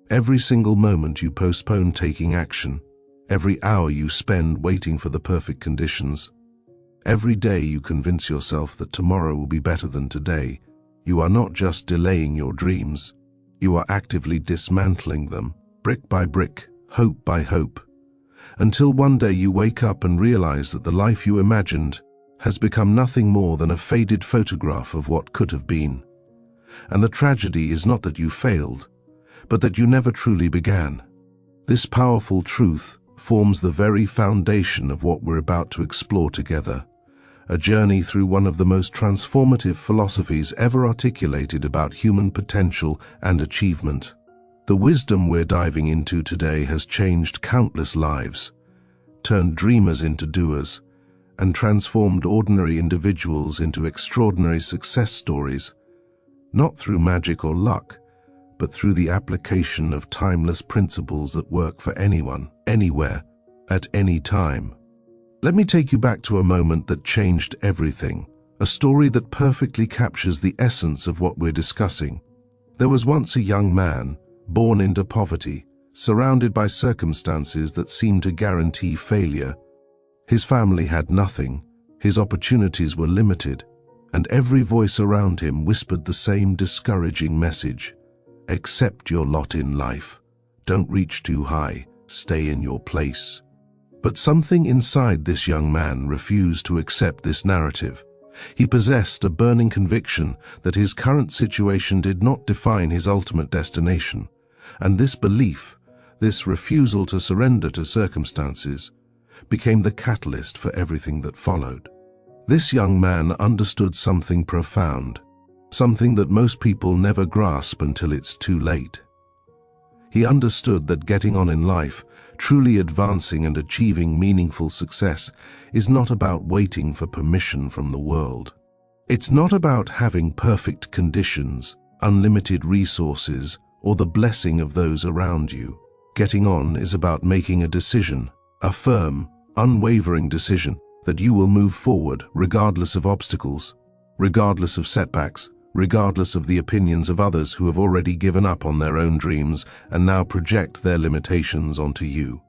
Every single moment you postpone taking action, every hour you spend waiting for the perfect conditions, every day you convince yourself that tomorrow will be better than today, you are not just delaying your dreams, you are actively dismantling them, brick by brick, hope by hope, until one day you wake up and realize that the life you imagined has become nothing more than a faded photograph of what could have been. And the tragedy is not that you failed, but that you never truly began. This powerful truth forms the very foundation of what we're about to explore together, a journey through one of the most transformative philosophies ever articulated about human potential and achievement. The wisdom we're diving into today has changed countless lives, turned dreamers into doers, and transformed ordinary individuals into extraordinary success stories, not through magic or luck, but through the application of timeless principles that work for anyone, anywhere, at any time. Let me take you back to a moment that changed everything, a story that perfectly captures the essence of what we're discussing. There was once a young man, born into poverty, surrounded by circumstances that seemed to guarantee failure. His family had nothing, his opportunities were limited, and every voice around him whispered the same discouraging message: accept your lot in life. Don't reach too high, stay in your place. But something inside this young man refused to accept this narrative. He possessed a burning conviction that his current situation did not define his ultimate destination, and this belief, this refusal to surrender to circumstances, became the catalyst for everything that followed. This young man understood something profound, something that most people never grasp until it's too late. He understood that getting on in life, truly advancing and achieving meaningful success, is not about waiting for permission from the world. It's not about having perfect conditions, unlimited resources, or the blessing of those around you. Getting on is about making a decision, a firm, unwavering decision, that you will move forward regardless of obstacles, regardless of setbacks, regardless of the opinions of others who have already given up on their own dreams and now project their limitations onto you.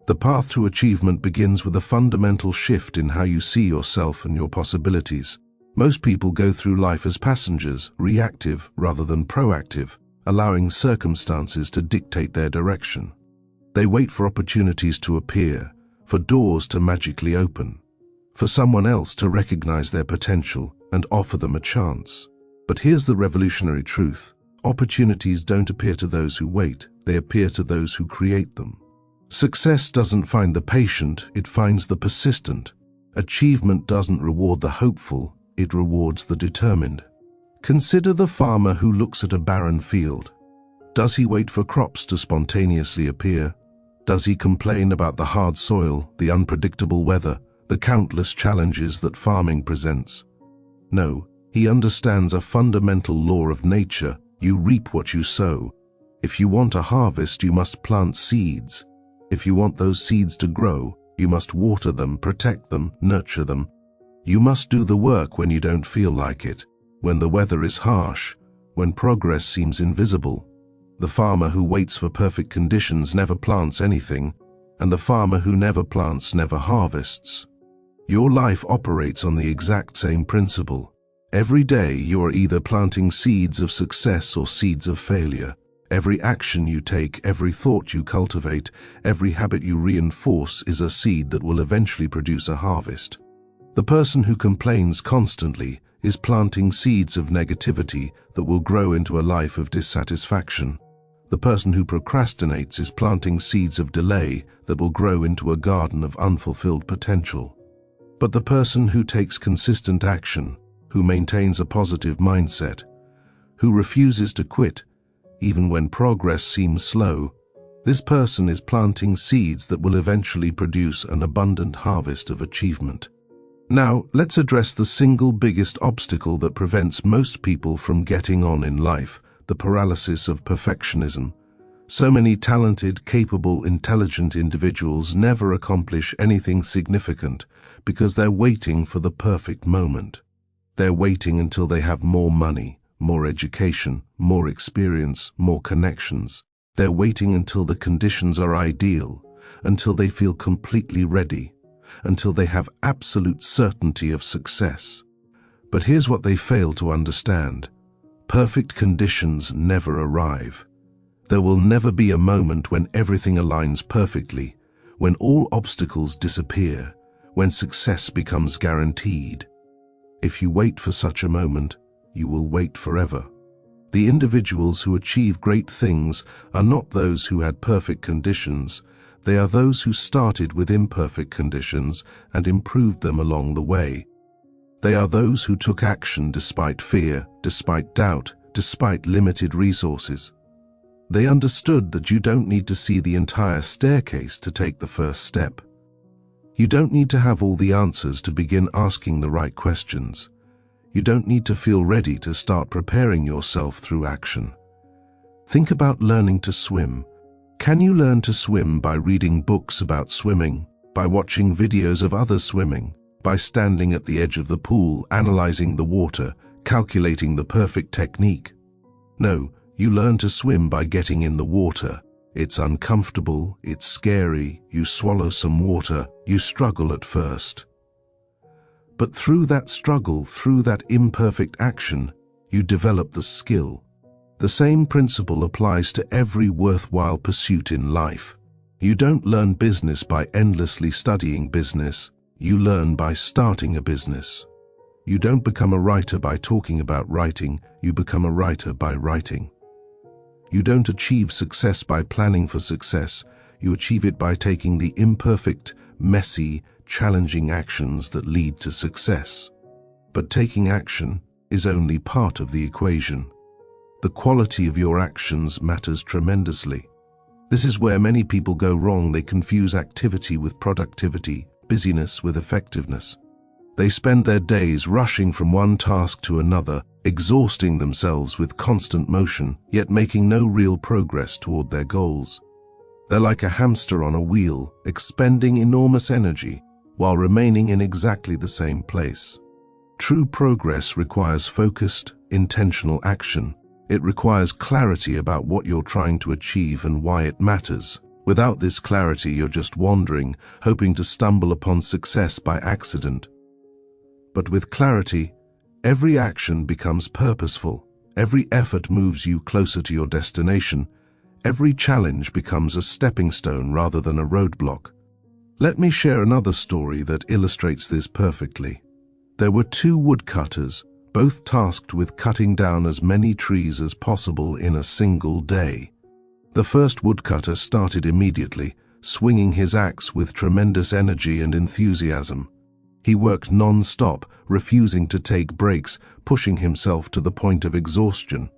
The path to achievement begins with a fundamental shift in how you see yourself and your possibilities. Most people go through life as passengers, reactive rather than proactive, allowing circumstances to dictate their direction. They wait for opportunities to appear, for doors to magically open, for someone else to recognize their potential and offer them a chance. But here's the revolutionary truth: opportunities don't appear to those who wait, they appear to those who create them. Success doesn't find the patient, it finds the persistent. Achievement doesn't reward the hopeful, it rewards the determined. Consider the farmer who looks at a barren field. Does he wait for crops to spontaneously appear? Does he complain about the hard soil, the unpredictable weather, the countless challenges that farming presents? No. He understands a fundamental law of nature: you reap what you sow. If you want a harvest, you must plant seeds. If you want those seeds to grow, you must water them, protect them, nurture them. You must do the work when you don't feel like it, when the weather is harsh, when progress seems invisible. The farmer who waits for perfect conditions never plants anything, and the farmer who never plants never harvests. Your life operates on the exact same principle. Every day you are either planting seeds of success or seeds of failure. Every action you take, every thought you cultivate, every habit you reinforce is a seed that will eventually produce a harvest. The person who complains constantly is planting seeds of negativity that will grow into a life of dissatisfaction. The person who procrastinates is planting seeds of delay that will grow into a garden of unfulfilled potential. But the person who takes consistent action, who maintains a positive mindset, who refuses to quit, even when progress seems slow, this person is planting seeds that will eventually produce an abundant harvest of achievement. Now, let's address the single biggest obstacle that prevents most people from getting on in life: the paralysis of perfectionism. So many talented, capable, intelligent individuals never accomplish anything significant because they're waiting for the perfect moment. They're waiting until they have more money, more education, more experience, more connections. They're waiting until the conditions are ideal, until they feel completely ready, until they have absolute certainty of success. But here's what they fail to understand. Perfect conditions never arrive. There will never be a moment when everything aligns perfectly, when all obstacles disappear, when success becomes guaranteed. If you wait for such a moment, you will wait forever. The individuals who achieve great things are not those who had perfect conditions. They are those who started with imperfect conditions and improved them along the way. They are those who took action despite fear, despite doubt, despite limited resources. They understood that you don't need to see the entire staircase to take the first step. You don't need to have all the answers to begin asking the right questions. You don't need to feel ready to start preparing yourself through action. Think about learning to swim. Can you learn to swim by reading books about swimming, by watching videos of others swimming, by standing at the edge of the pool, analyzing the water, calculating the perfect technique? No, you learn to swim by getting in the water. It's uncomfortable, it's scary, you swallow some water, you struggle at first. But through that struggle, through that imperfect action, you develop the skill. The same principle applies to every worthwhile pursuit in life. You don't learn business by endlessly studying business. You learn by starting a business. You don't become a writer by talking about writing. You become a writer by writing. You don't achieve success by planning for success. You achieve it by taking the imperfect, messy, challenging actions that lead to success. But taking action is only part of the equation. The quality of your actions matters tremendously. This is where many people go wrong. They confuse activity with productivity, busyness with effectiveness. They spend their days rushing from one task to another, exhausting themselves with constant motion, yet making no real progress toward their goals. They're like a hamster on a wheel, expending enormous energy while remaining in exactly the same place. True progress requires focused, intentional action. It requires clarity about what you're trying to achieve and why it matters. Without this clarity, you're just wandering, hoping to stumble upon success by accident. But with clarity, every action becomes purposeful. Every effort moves you closer to your destination. Every challenge becomes a stepping stone rather than a roadblock. Let me share another story that illustrates this perfectly. There were two woodcutters, both tasked with cutting down as many trees as possible in a single day. The first woodcutter started immediately, swinging his axe with tremendous energy and enthusiasm. He worked non-stop, refusing to take breaks, pushing himself to the point of exhaustion.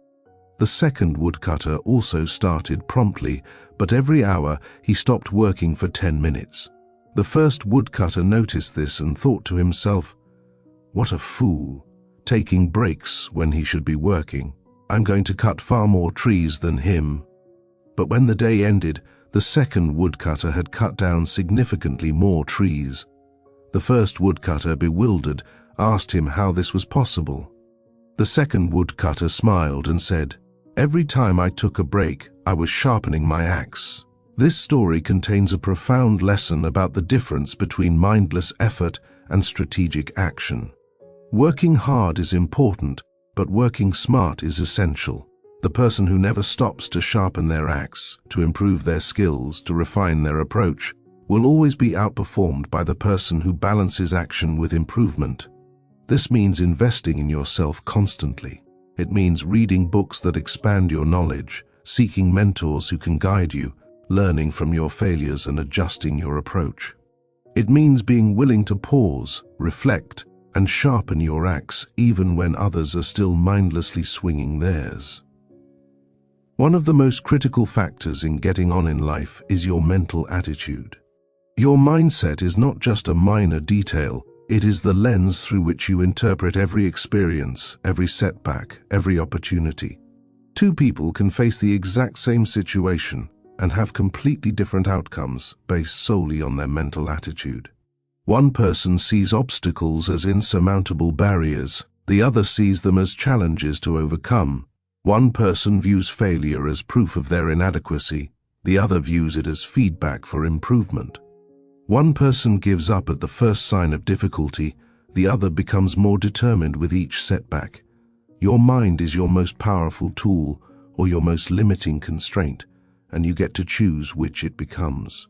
The second woodcutter also started promptly, but every hour he stopped working for 10 minutes. The first woodcutter noticed this and thought to himself, "What a fool, taking breaks when he should be working. I'm going to cut far more trees than him." But when the day ended, the second woodcutter had cut down significantly more trees. The first woodcutter, bewildered, asked him how this was possible. The second woodcutter smiled and said, "Every time I took a break, I was sharpening my axe." This story contains a profound lesson about the difference between mindless effort and strategic action. Working hard is important, but working smart is essential. The person who never stops to sharpen their axe, to improve their skills, to refine their approach, will always be outperformed by the person who balances action with improvement. This means investing in yourself constantly. It means reading books that expand your knowledge, seeking mentors who can guide you, learning from your failures and adjusting your approach. It means being willing to pause, reflect, and sharpen your axe even when others are still mindlessly swinging theirs. One of the most critical factors in getting on in life is your mental attitude. Your mindset is not just a minor detail, it is the lens through which you interpret every experience, every setback, every opportunity. Two people can face the exact same situation and have completely different outcomes based solely on their mental attitude. One person sees obstacles as insurmountable barriers, the other sees them as challenges to overcome. One person views failure as proof of their inadequacy, the other views it as feedback for improvement. One person gives up at the first sign of difficulty, the other becomes more determined with each setback. Your mind is your most powerful tool or your most limiting constraint, and you get to choose which it becomes.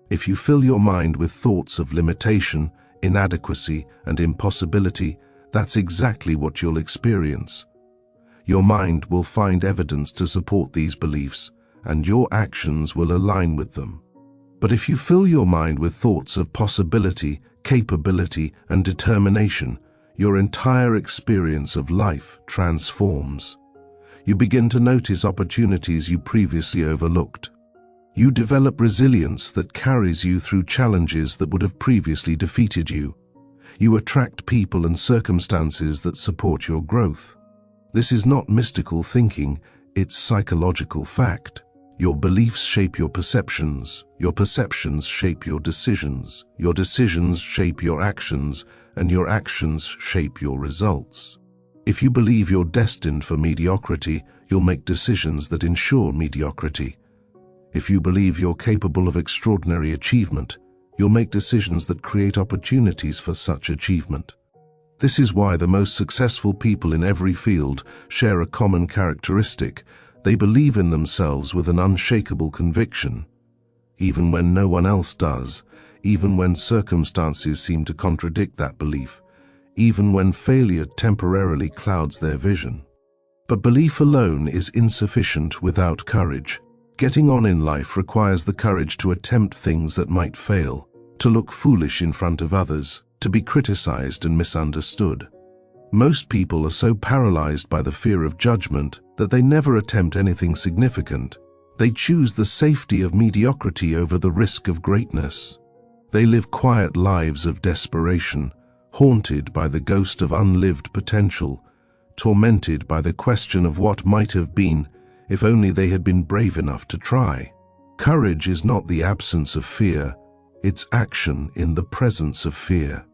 If you fill your mind with thoughts of limitation, inadequacy, and impossibility, that's exactly what you'll experience. Your mind will find evidence to support these beliefs, and your actions will align with them. But if you fill your mind with thoughts of possibility, capability, and determination, your entire experience of life transforms. You begin to notice opportunities you previously overlooked. You develop resilience that carries you through challenges that would have previously defeated you. You attract people and circumstances that support your growth. This is not mystical thinking, it's psychological fact. Your beliefs shape your perceptions shape your decisions shape your actions, and your actions shape your results. If you believe you're destined for mediocrity, you'll make decisions that ensure mediocrity. If you believe you're capable of extraordinary achievement, you'll make decisions that create opportunities for such achievement. This is why the most successful people in every field share a common characteristic. They believe in themselves with an unshakable conviction, even when no one else does, even when circumstances seem to contradict that belief, even when failure temporarily clouds their vision. But belief alone is insufficient without courage. Getting on in life requires the courage to attempt things that might fail, to look foolish in front of others, to be criticized and misunderstood. Most people are so paralyzed by the fear of judgment that they never attempt anything significant. They choose the safety of mediocrity over the risk of greatness. They live quiet lives of desperation, haunted by the ghost of unlived potential, tormented by the question of what might have been if only they had been brave enough to try. Courage is not the absence of fear, it's action in the presence of fear.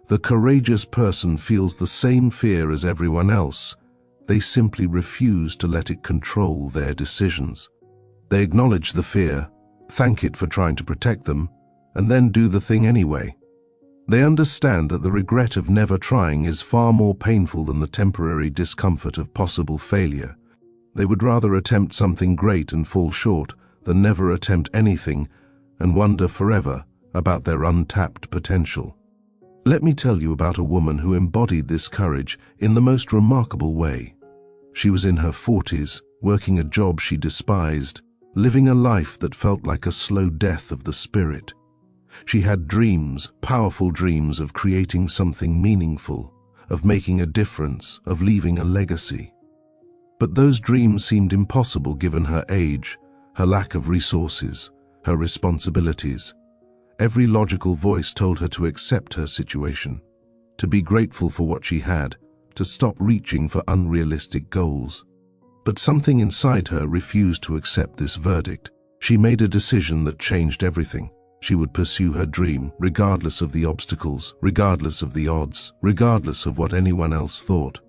The courageous person feels the same fear as everyone else. They simply refuse to let it control their decisions. They acknowledge the fear, thank it for trying to protect them, and then do the thing anyway. They understand that the regret of never trying is far more painful than the temporary discomfort of possible failure. They would rather attempt something great and fall short than never attempt anything and wonder forever about their untapped potential. Let me tell you about a woman who embodied this courage in the most remarkable way. She was in her 40s, working a job she despised, living a life that felt like a slow death of the spirit. She had dreams, powerful dreams of creating something meaningful, of making a difference, of leaving a legacy. But those dreams seemed impossible given her age, her lack of resources, her responsibilities. Every logical voice told her to accept her situation, to be grateful for what she had, to stop reaching for unrealistic goals. But something inside her refused to accept this verdict. She made a decision that changed everything. She would pursue her dream, regardless of the obstacles, regardless of the odds, regardless of what anyone else thought.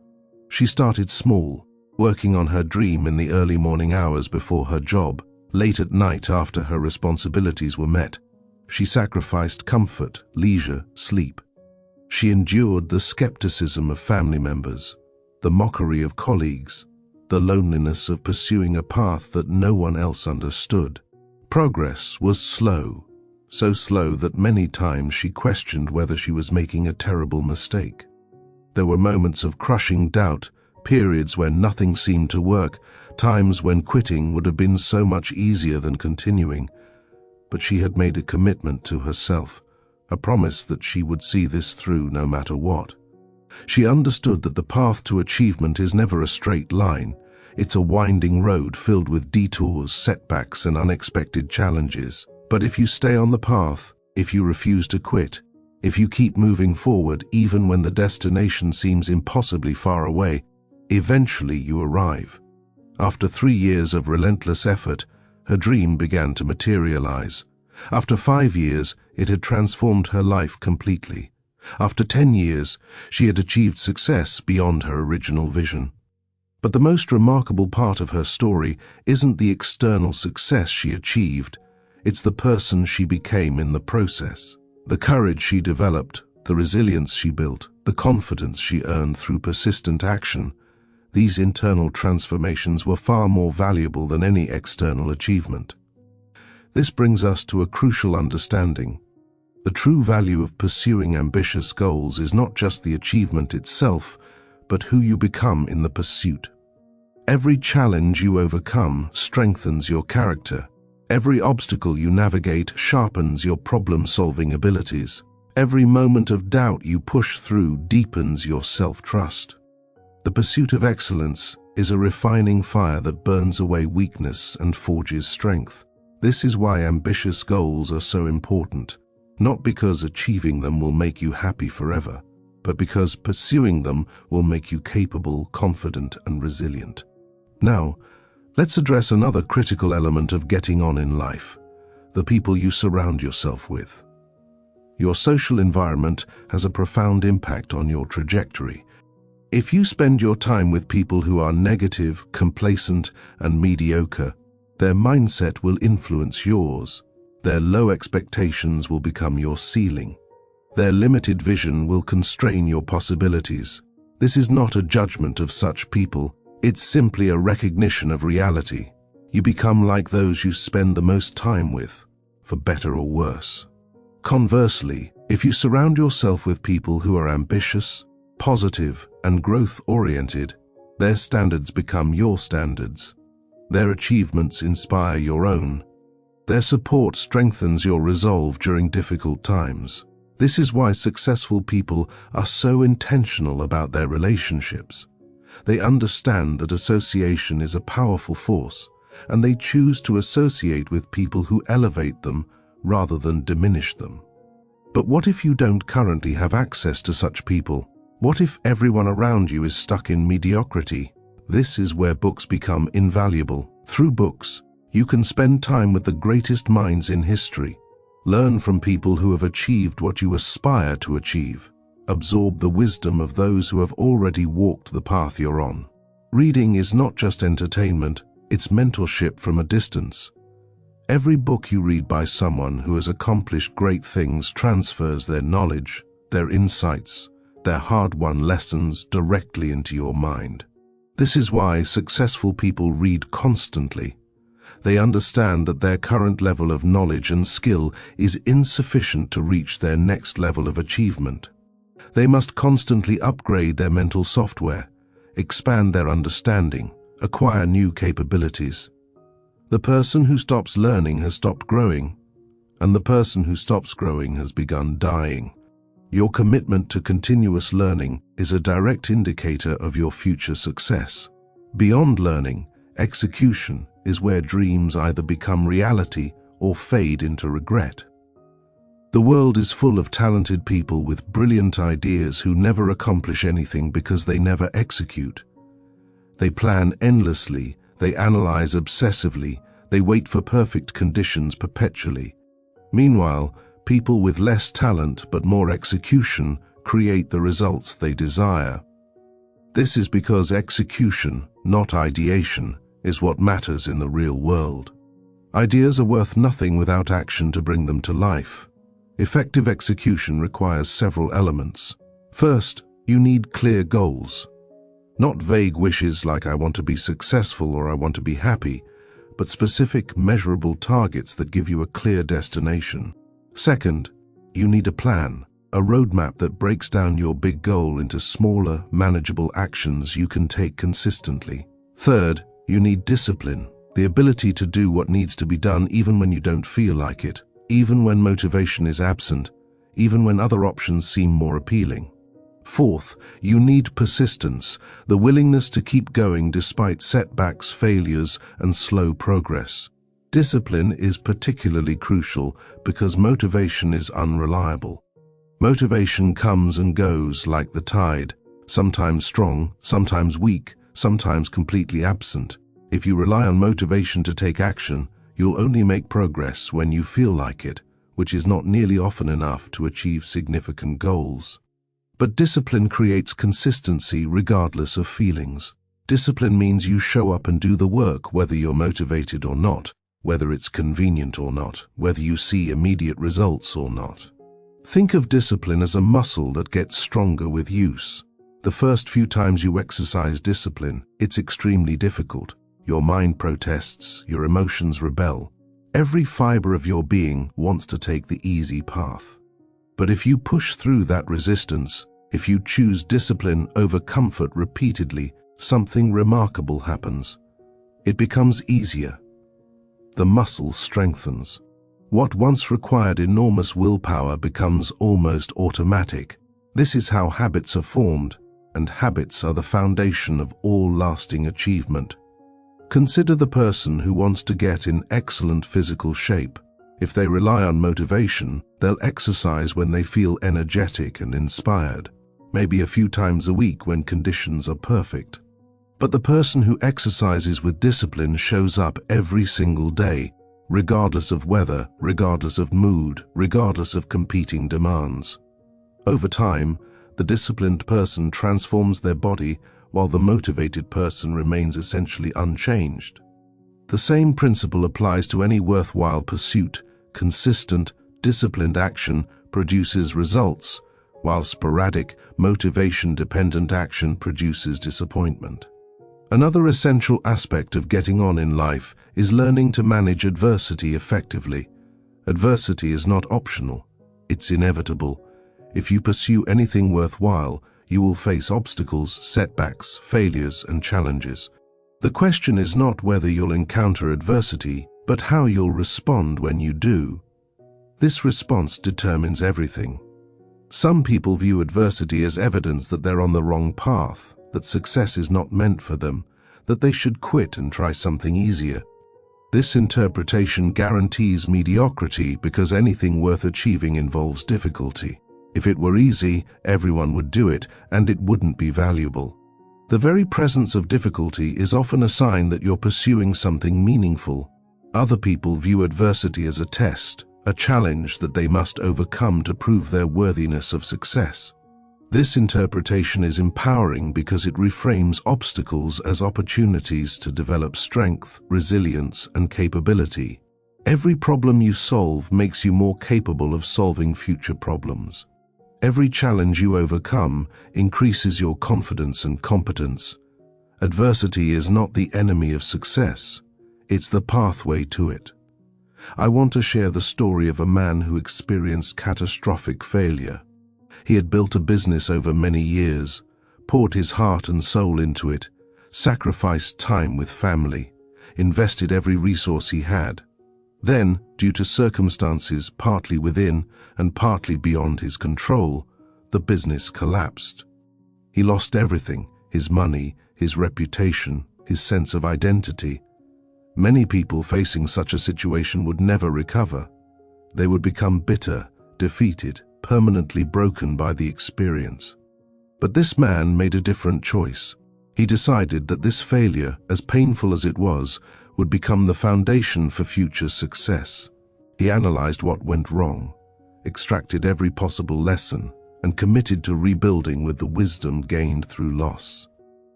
She started small, working on her dream in the early morning hours before her job, late at night after her responsibilities were met. She sacrificed comfort, leisure, sleep. She endured the skepticism of family members, the mockery of colleagues, the loneliness of pursuing a path that no one else understood. Progress was slow, so slow that many times she questioned whether she was making a terrible mistake. There were moments of crushing doubt, periods when nothing seemed to work, times when quitting would have been so much easier than continuing. But she had made a commitment to herself, a promise that she would see this through no matter what. She understood that the path to achievement is never a straight line. It's a winding road filled with detours, setbacks, and unexpected challenges. But if you stay on the path, if you refuse to quit, if you keep moving forward even when the destination seems impossibly far away, eventually you arrive. After 3 years of relentless effort, her dream began to materialize. After 5 years, it had transformed her life completely. After 10 years, she had achieved success beyond her original vision. But the most remarkable part of her story isn't the external success she achieved, it's the person she became in the process. The courage she developed, the resilience she built, the confidence she earned through persistent action. These internal transformations were far more valuable than any external achievement. This brings us to a crucial understanding. The true value of pursuing ambitious goals is not just the achievement itself, but who you become in the pursuit. Every challenge you overcome strengthens your character. Every obstacle you navigate sharpens your problem-solving abilities. Every moment of doubt you push through deepens your self-trust. The pursuit of excellence is a refining fire that burns away weakness and forges strength. This is why ambitious goals are so important, not because achieving them will make you happy forever, but because pursuing them will make you capable, confident, and resilient. Now, let's address another critical element of getting on in life: the people you surround yourself with. Your social environment has a profound impact on your trajectory. If you spend your time with people who are negative, complacent, and mediocre, their mindset will influence yours. Their low expectations will become your ceiling. Their limited vision will constrain your possibilities. This is not a judgment of such people. It's simply a recognition of reality. You become like those you spend the most time with, for better or worse. Conversely, if you surround yourself with people who are ambitious, positive, and growth-oriented, their standards become your standards. Their achievements inspire your own. Their support strengthens your resolve during difficult times. This is why successful people are so intentional about their relationships. They understand that association is a powerful force, and they choose to associate with people who elevate them rather than diminish them. But what if you don't currently have access to such people? What if everyone around you is stuck in mediocrity? This is where books become invaluable. Through books, you can spend time with the greatest minds in history, learn from people who have achieved what you aspire to achieve, absorb the wisdom of those who have already walked the path you're on. Reading is not just entertainment, it's mentorship from a distance. Every book you read by someone who has accomplished great things transfers their knowledge, their insights, their hard-won lessons directly into your mind. This is why successful people read constantly. They understand that their current level of knowledge and skill is insufficient to reach their next level of achievement. They must constantly upgrade their mental software, expand their understanding, acquire new capabilities. The person who stops learning has stopped growing, and the person who stops growing has begun dying. Your commitment to continuous learning is a direct indicator of your future success. Beyond learning, execution is where dreams either become reality or fade into regret. The world is full of talented people with brilliant ideas who never accomplish anything because they never execute. They plan endlessly, they analyze obsessively, they wait for perfect conditions perpetually. Meanwhile, people with less talent but more execution create the results they desire. This is because execution, not ideation, is what matters in the real world. Ideas are worth nothing without action to bring them to life. Effective execution requires several elements. First, you need clear goals. Not vague wishes like "I want to be successful" or "I want to be happy," but specific, measurable targets that give you a clear destination. Second, you need a plan, a roadmap that breaks down your big goal into smaller, manageable actions you can take consistently. Third, you need discipline, the ability to do what needs to be done even when you don't feel like it, even when motivation is absent, even when other options seem more appealing. Fourth, you need persistence, the willingness to keep going despite setbacks, failures, and slow progress. Discipline is particularly crucial because motivation is unreliable. Motivation comes and goes like the tide, sometimes strong, sometimes weak, sometimes completely absent. If you rely on motivation to take action, you'll only make progress when you feel like it, which is not nearly often enough to achieve significant goals. But discipline creates consistency regardless of feelings. Discipline means you show up and do the work whether you're motivated or not, whether it's convenient or not, whether you see immediate results or not. Think of discipline as a muscle that gets stronger with use. The first few times you exercise discipline, it's extremely difficult. Your mind protests, your emotions rebel. Every fiber of your being wants to take the easy path. But if you push through that resistance, if you choose discipline over comfort repeatedly, something remarkable happens. It becomes easier. The muscle strengthens. What once required enormous willpower becomes almost automatic. This is how habits are formed, and habits are the foundation of all lasting achievement. Consider the person who wants to get in excellent physical shape. If they rely on motivation, they'll exercise when they feel energetic and inspired, maybe a few times a week when conditions are perfect. But the person who exercises with discipline shows up every single day, regardless of weather, regardless of mood, regardless of competing demands. Over time, the disciplined person transforms their body while the motivated person remains essentially unchanged. The same principle applies to any worthwhile pursuit. Consistent, disciplined action produces results, while sporadic, motivation-dependent action produces disappointment. Another essential aspect of getting on in life is learning to manage adversity effectively. Adversity is not optional, it's inevitable. If you pursue anything worthwhile, you will face obstacles, setbacks, failures, and challenges. The question is not whether you'll encounter adversity, but how you'll respond when you do. This response determines everything. Some people view adversity as evidence that they're on the wrong path, that success is not meant for them, that they should quit and try something easier. This interpretation guarantees mediocrity because anything worth achieving involves difficulty. If it were easy, everyone would do it, and it wouldn't be valuable. The very presence of difficulty is often a sign that you're pursuing something meaningful. Other people view adversity as a test, a challenge that they must overcome to prove their worthiness of success. This interpretation is empowering because it reframes obstacles as opportunities to develop strength, resilience, and capability. Every problem you solve makes you more capable of solving future problems. Every challenge you overcome increases your confidence and competence. Adversity is not the enemy of success, it's the pathway to it. I want to share the story of a man who experienced catastrophic failure. He had built a business over many years, poured his heart and soul into it, sacrificed time with family, invested every resource he had. Then, due to circumstances partly within and partly beyond his control, the business collapsed. He lost everything: his money, his reputation, his sense of identity. Many people facing such a situation would never recover. They would become bitter, defeated, permanently broken by the experience. But this man made a different choice. He decided that this failure, as painful as it was, would become the foundation for future success. He analyzed what went wrong, extracted every possible lesson, and committed to rebuilding with the wisdom gained through loss.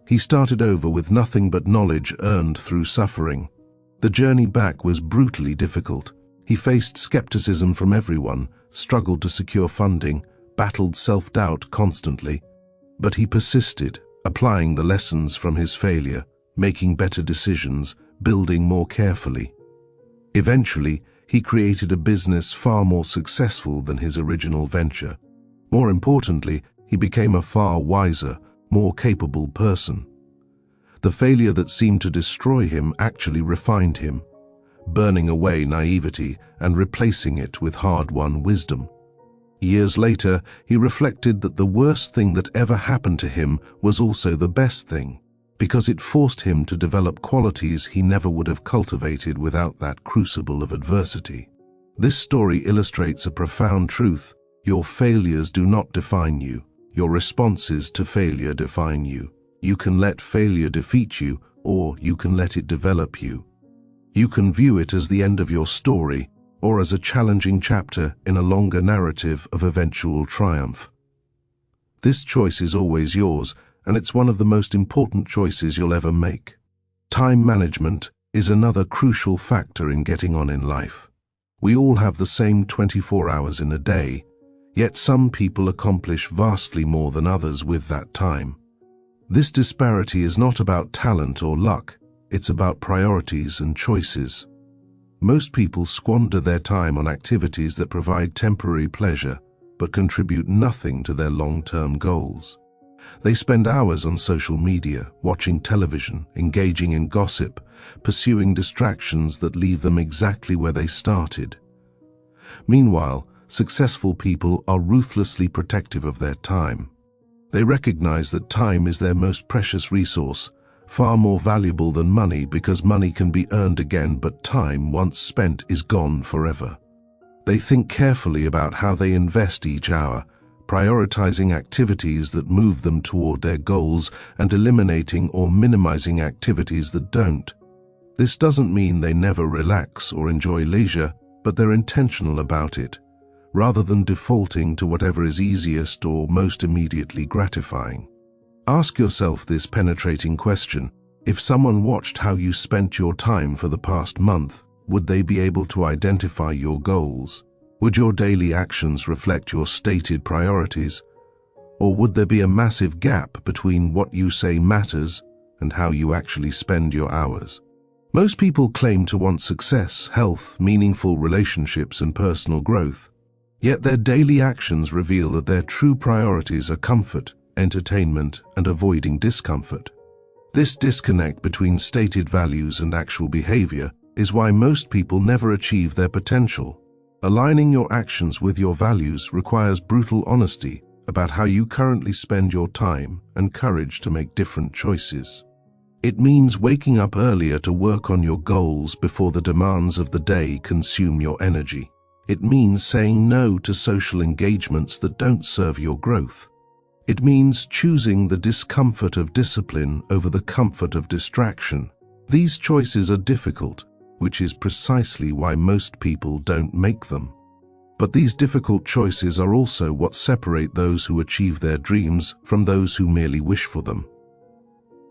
He started over with nothing but knowledge earned through suffering. The journey back was brutally difficult. He faced skepticism from everyone, struggled to secure funding, battled self-doubt constantly. But he persisted, applying the lessons from his failure, making better decisions, building more carefully. Eventually, he created a business far more successful than his original venture. More importantly, he became a far wiser, more capable person. The failure that seemed to destroy him actually refined him, burning away naivety and replacing it with hard-won wisdom. Years later, he reflected that the worst thing that ever happened to him was also the best thing, because it forced him to develop qualities he never would have cultivated without that crucible of adversity. This story illustrates a profound truth: your failures do not define you. Your responses to failure define you. You can let failure defeat you, or you can let it develop you. You can view it as the end of your story, or as a challenging chapter in a longer narrative of eventual triumph. This choice is always yours, and it's one of the most important choices you'll ever make. Time management is another crucial factor in getting on in life. We all have the same 24 hours in a day, yet some people accomplish vastly more than others with that time. This disparity is not about talent or luck, it's about priorities and choices. Most people squander their time on activities that provide temporary pleasure but contribute nothing to their long-term goals. They spend hours on social media, watching television, engaging in gossip, pursuing distractions that leave them exactly where they started. Meanwhile, successful people are ruthlessly protective of their time. They recognize that time is their most precious resource, far more valuable than money because money can be earned again, but time once spent is gone forever. They think carefully about how they invest each hour, prioritizing activities that move them toward their goals and eliminating or minimizing activities that don't. This doesn't mean they never relax or enjoy leisure, but they're intentional about it, rather than defaulting to whatever is easiest or most immediately gratifying. Ask yourself this penetrating question: if someone watched how you spent your time for the past month, would they be able to identify your goals? Would your daily actions reflect your stated priorities? Or would there be a massive gap between what you say matters and how you actually spend your hours? Most people claim to want success, health, meaningful relationships, and personal growth. Yet their daily actions reveal that their true priorities are comfort, entertainment, and avoiding discomfort. This disconnect between stated values and actual behavior is why most people never achieve their potential. Aligning your actions with your values requires brutal honesty about how you currently spend your time and courage to make different choices. It means waking up earlier to work on your goals before the demands of the day consume your energy. It means saying no to social engagements that don't serve your growth. It means choosing the discomfort of discipline over the comfort of distraction. These choices are difficult, which is precisely why most people don't make them. But these difficult choices are also what separate those who achieve their dreams from those who merely wish for them.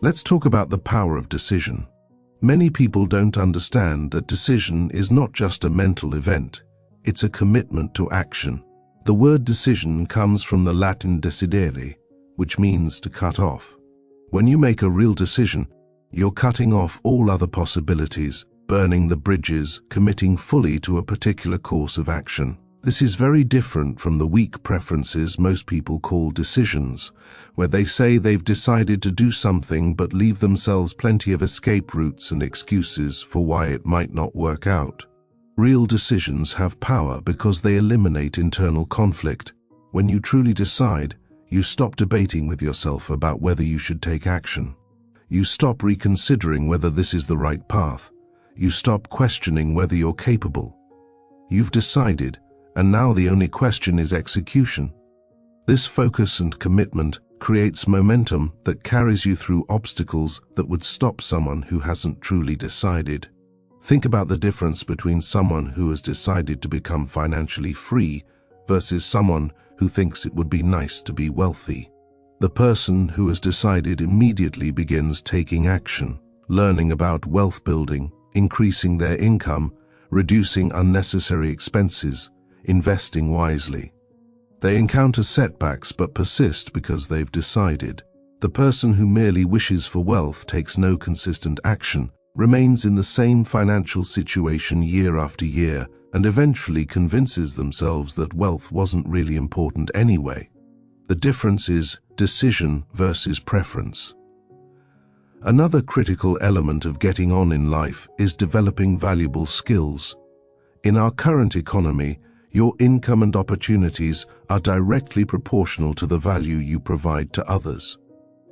Let's talk about the power of decision. Many people don't understand that decision is not just a mental event, it's a commitment to action. The word decision comes from the Latin decidere, which means to cut off. When you make a real decision, you're cutting off all other possibilities, burning the bridges, committing fully to a particular course of action. This is very different from the weak preferences most people call decisions, where they say they've decided to do something but leave themselves plenty of escape routes and excuses for why it might not work out. Real decisions have power because they eliminate internal conflict. When you truly decide, you stop debating with yourself about whether you should take action. You stop reconsidering whether this is the right path. You stop questioning whether you're capable. You've decided, and now the only question is execution. This focus and commitment creates momentum that carries you through obstacles that would stop someone who hasn't truly decided. Think about the difference between someone who has decided to become financially free versus someone who thinks it would be nice to be wealthy. The person who has decided immediately begins taking action, learning about wealth building, increasing their income, reducing unnecessary expenses, investing wisely. They encounter setbacks but persist because they've decided. The person who merely wishes for wealth takes no consistent action, remains in the same financial situation year after year, and eventually convinces themselves that wealth wasn't really important anyway. The difference is decision versus preference. Another critical element of getting on in life is developing valuable skills. In our current economy, your income and opportunities are directly proportional to the value you provide to others.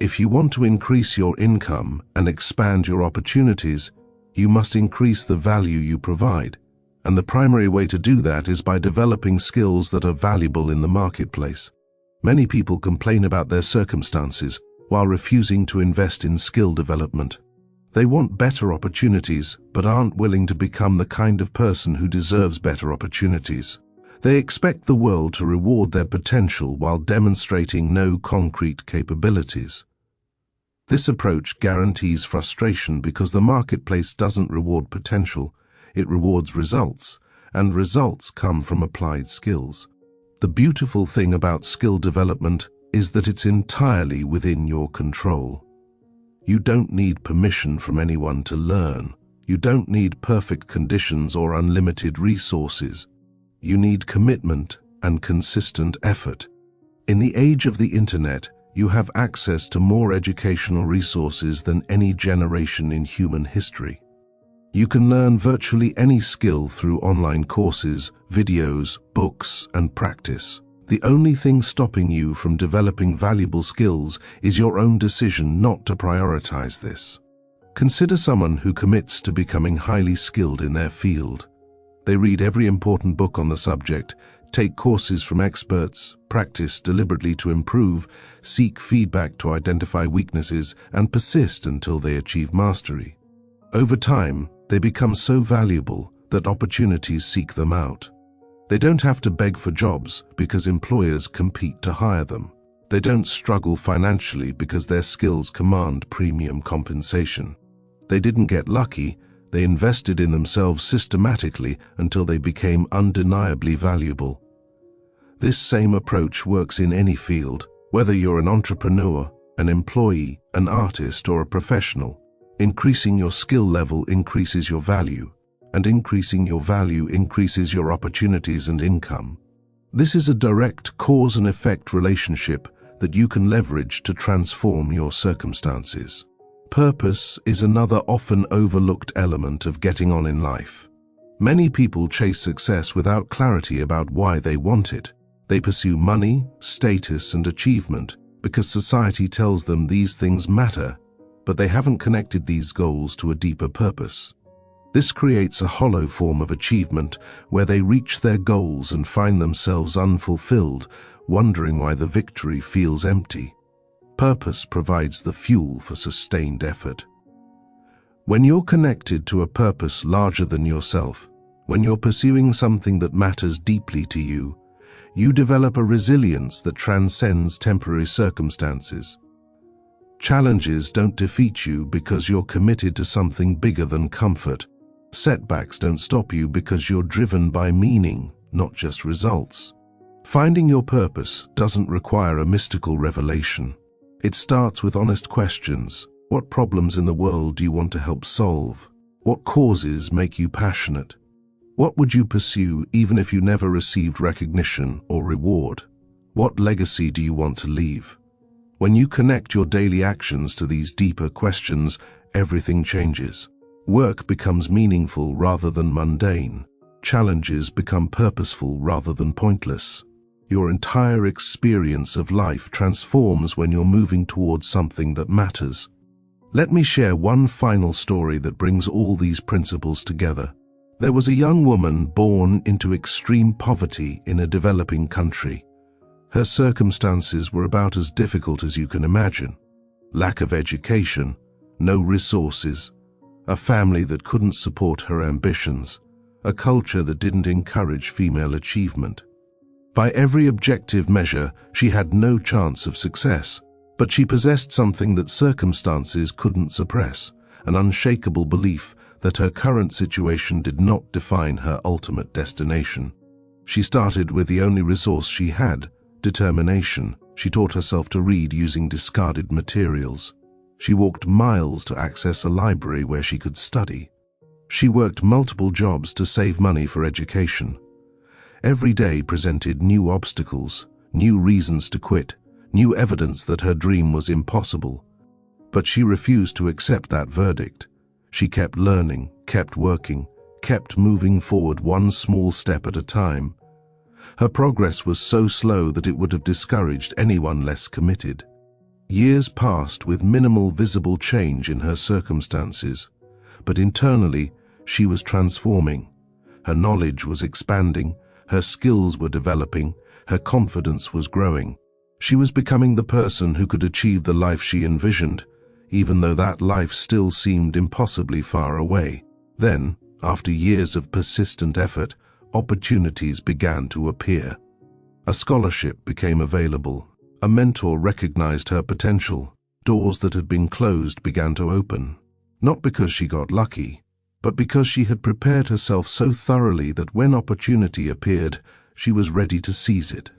If you want to increase your income and expand your opportunities, you must increase the value you provide, and the primary way to do that is by developing skills that are valuable in the marketplace. Many people complain about their circumstances while refusing to invest in skill development. They want better opportunities, but aren't willing to become the kind of person who deserves better opportunities. They expect the world to reward their potential while demonstrating no concrete capabilities. This approach guarantees frustration because the marketplace doesn't reward potential, it rewards results, and results come from applied skills. The beautiful thing about skill development is that it's entirely within your control. You don't need permission from anyone to learn. You don't need perfect conditions or unlimited resources. You need commitment and consistent effort. In the age of the internet, you have access to more educational resources than any generation in human history. You can learn virtually any skill through online courses, videos, books, and practice. The only thing stopping you from developing valuable skills is your own decision not to prioritize this. Consider someone who commits to becoming highly skilled in their field. They read every important book on the subject, take courses from experts, practice deliberately to improve, seek feedback to identify weaknesses, and persist until they achieve mastery. Over time, they become so valuable that opportunities seek them out. They don't have to beg for jobs because employers compete to hire them. They don't struggle financially because their skills command premium compensation. They didn't get lucky, they invested in themselves systematically until they became undeniably valuable. This same approach works in any field, whether you're an entrepreneur, an employee, an artist, or a professional. Increasing your skill level increases your value, and increasing your value increases your opportunities and income. This is a direct cause and effect relationship that you can leverage to transform your circumstances. Purpose is another often overlooked element of getting on in life. Many people chase success without clarity about why they want it. They pursue money, status, and achievement because society tells them these things matter, but they haven't connected these goals to a deeper purpose. This creates a hollow form of achievement where they reach their goals and find themselves unfulfilled, wondering why the victory feels empty. Purpose provides the fuel for sustained effort. When you're connected to a purpose larger than yourself, when you're pursuing something that matters deeply to you, you develop a resilience that transcends temporary circumstances. Challenges don't defeat you because you're committed to something bigger than comfort. Setbacks don't stop you because you're driven by meaning, not just results. Finding your purpose doesn't require a mystical revelation. It starts with honest questions. What problems in the world do you want to help solve? What causes make you passionate? What would you pursue even if you never received recognition or reward? What legacy do you want to leave? When you connect your daily actions to these deeper questions, everything changes. Work becomes meaningful rather than mundane. Challenges become purposeful rather than pointless. Your entire experience of life transforms when you're moving towards something that matters. Let me share one final story that brings all these principles together. There was a young woman born into extreme poverty in a developing country. Her circumstances were about as difficult as you can imagine. Lack of education, no resources, a family that couldn't support her ambitions, a culture that didn't encourage female achievement. By every objective measure, she had no chance of success, but she possessed something that circumstances couldn't suppress, an unshakable belief that her current situation did not define her ultimate destination. She started with the only resource she had, determination. She taught herself to read using discarded materials. She walked miles to access a library where she could study. She worked multiple jobs to save money for education. Every day presented new obstacles, new reasons to quit, new evidence that her dream was impossible. But she refused to accept that verdict. She kept learning, kept working, kept moving forward one small step at a time. Her progress was so slow that it would have discouraged anyone less committed. Years passed with minimal visible change in her circumstances, but internally she was transforming. Her knowledge was expanding, her skills were developing, her confidence was growing. She was becoming the person who could achieve the life she envisioned, even though that life still seemed impossibly far away. Then, after years of persistent effort, opportunities began to appear. A scholarship became available. A mentor recognized her potential. Doors that had been closed began to open, not because she got lucky, but because she had prepared herself so thoroughly that when opportunity appeared, she was ready to seize it.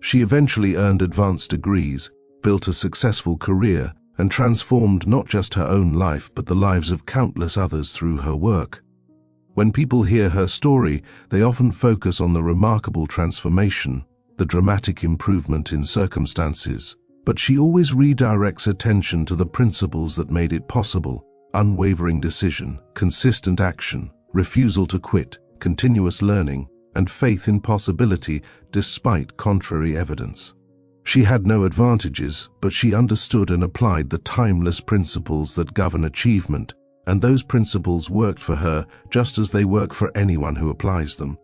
She eventually earned advanced degrees, built a successful career, and transformed not just her own life but the lives of countless others through her work. When people hear her story, they often focus on the remarkable transformation, the dramatic improvement in circumstances, but she always redirects attention to the principles that made it possible: unwavering decision, consistent action, refusal to quit, continuous learning, and faith in possibility despite contrary evidence. She had no advantages, but she understood and applied the timeless principles that govern achievement, and those principles worked for her just as they work for anyone who applies them.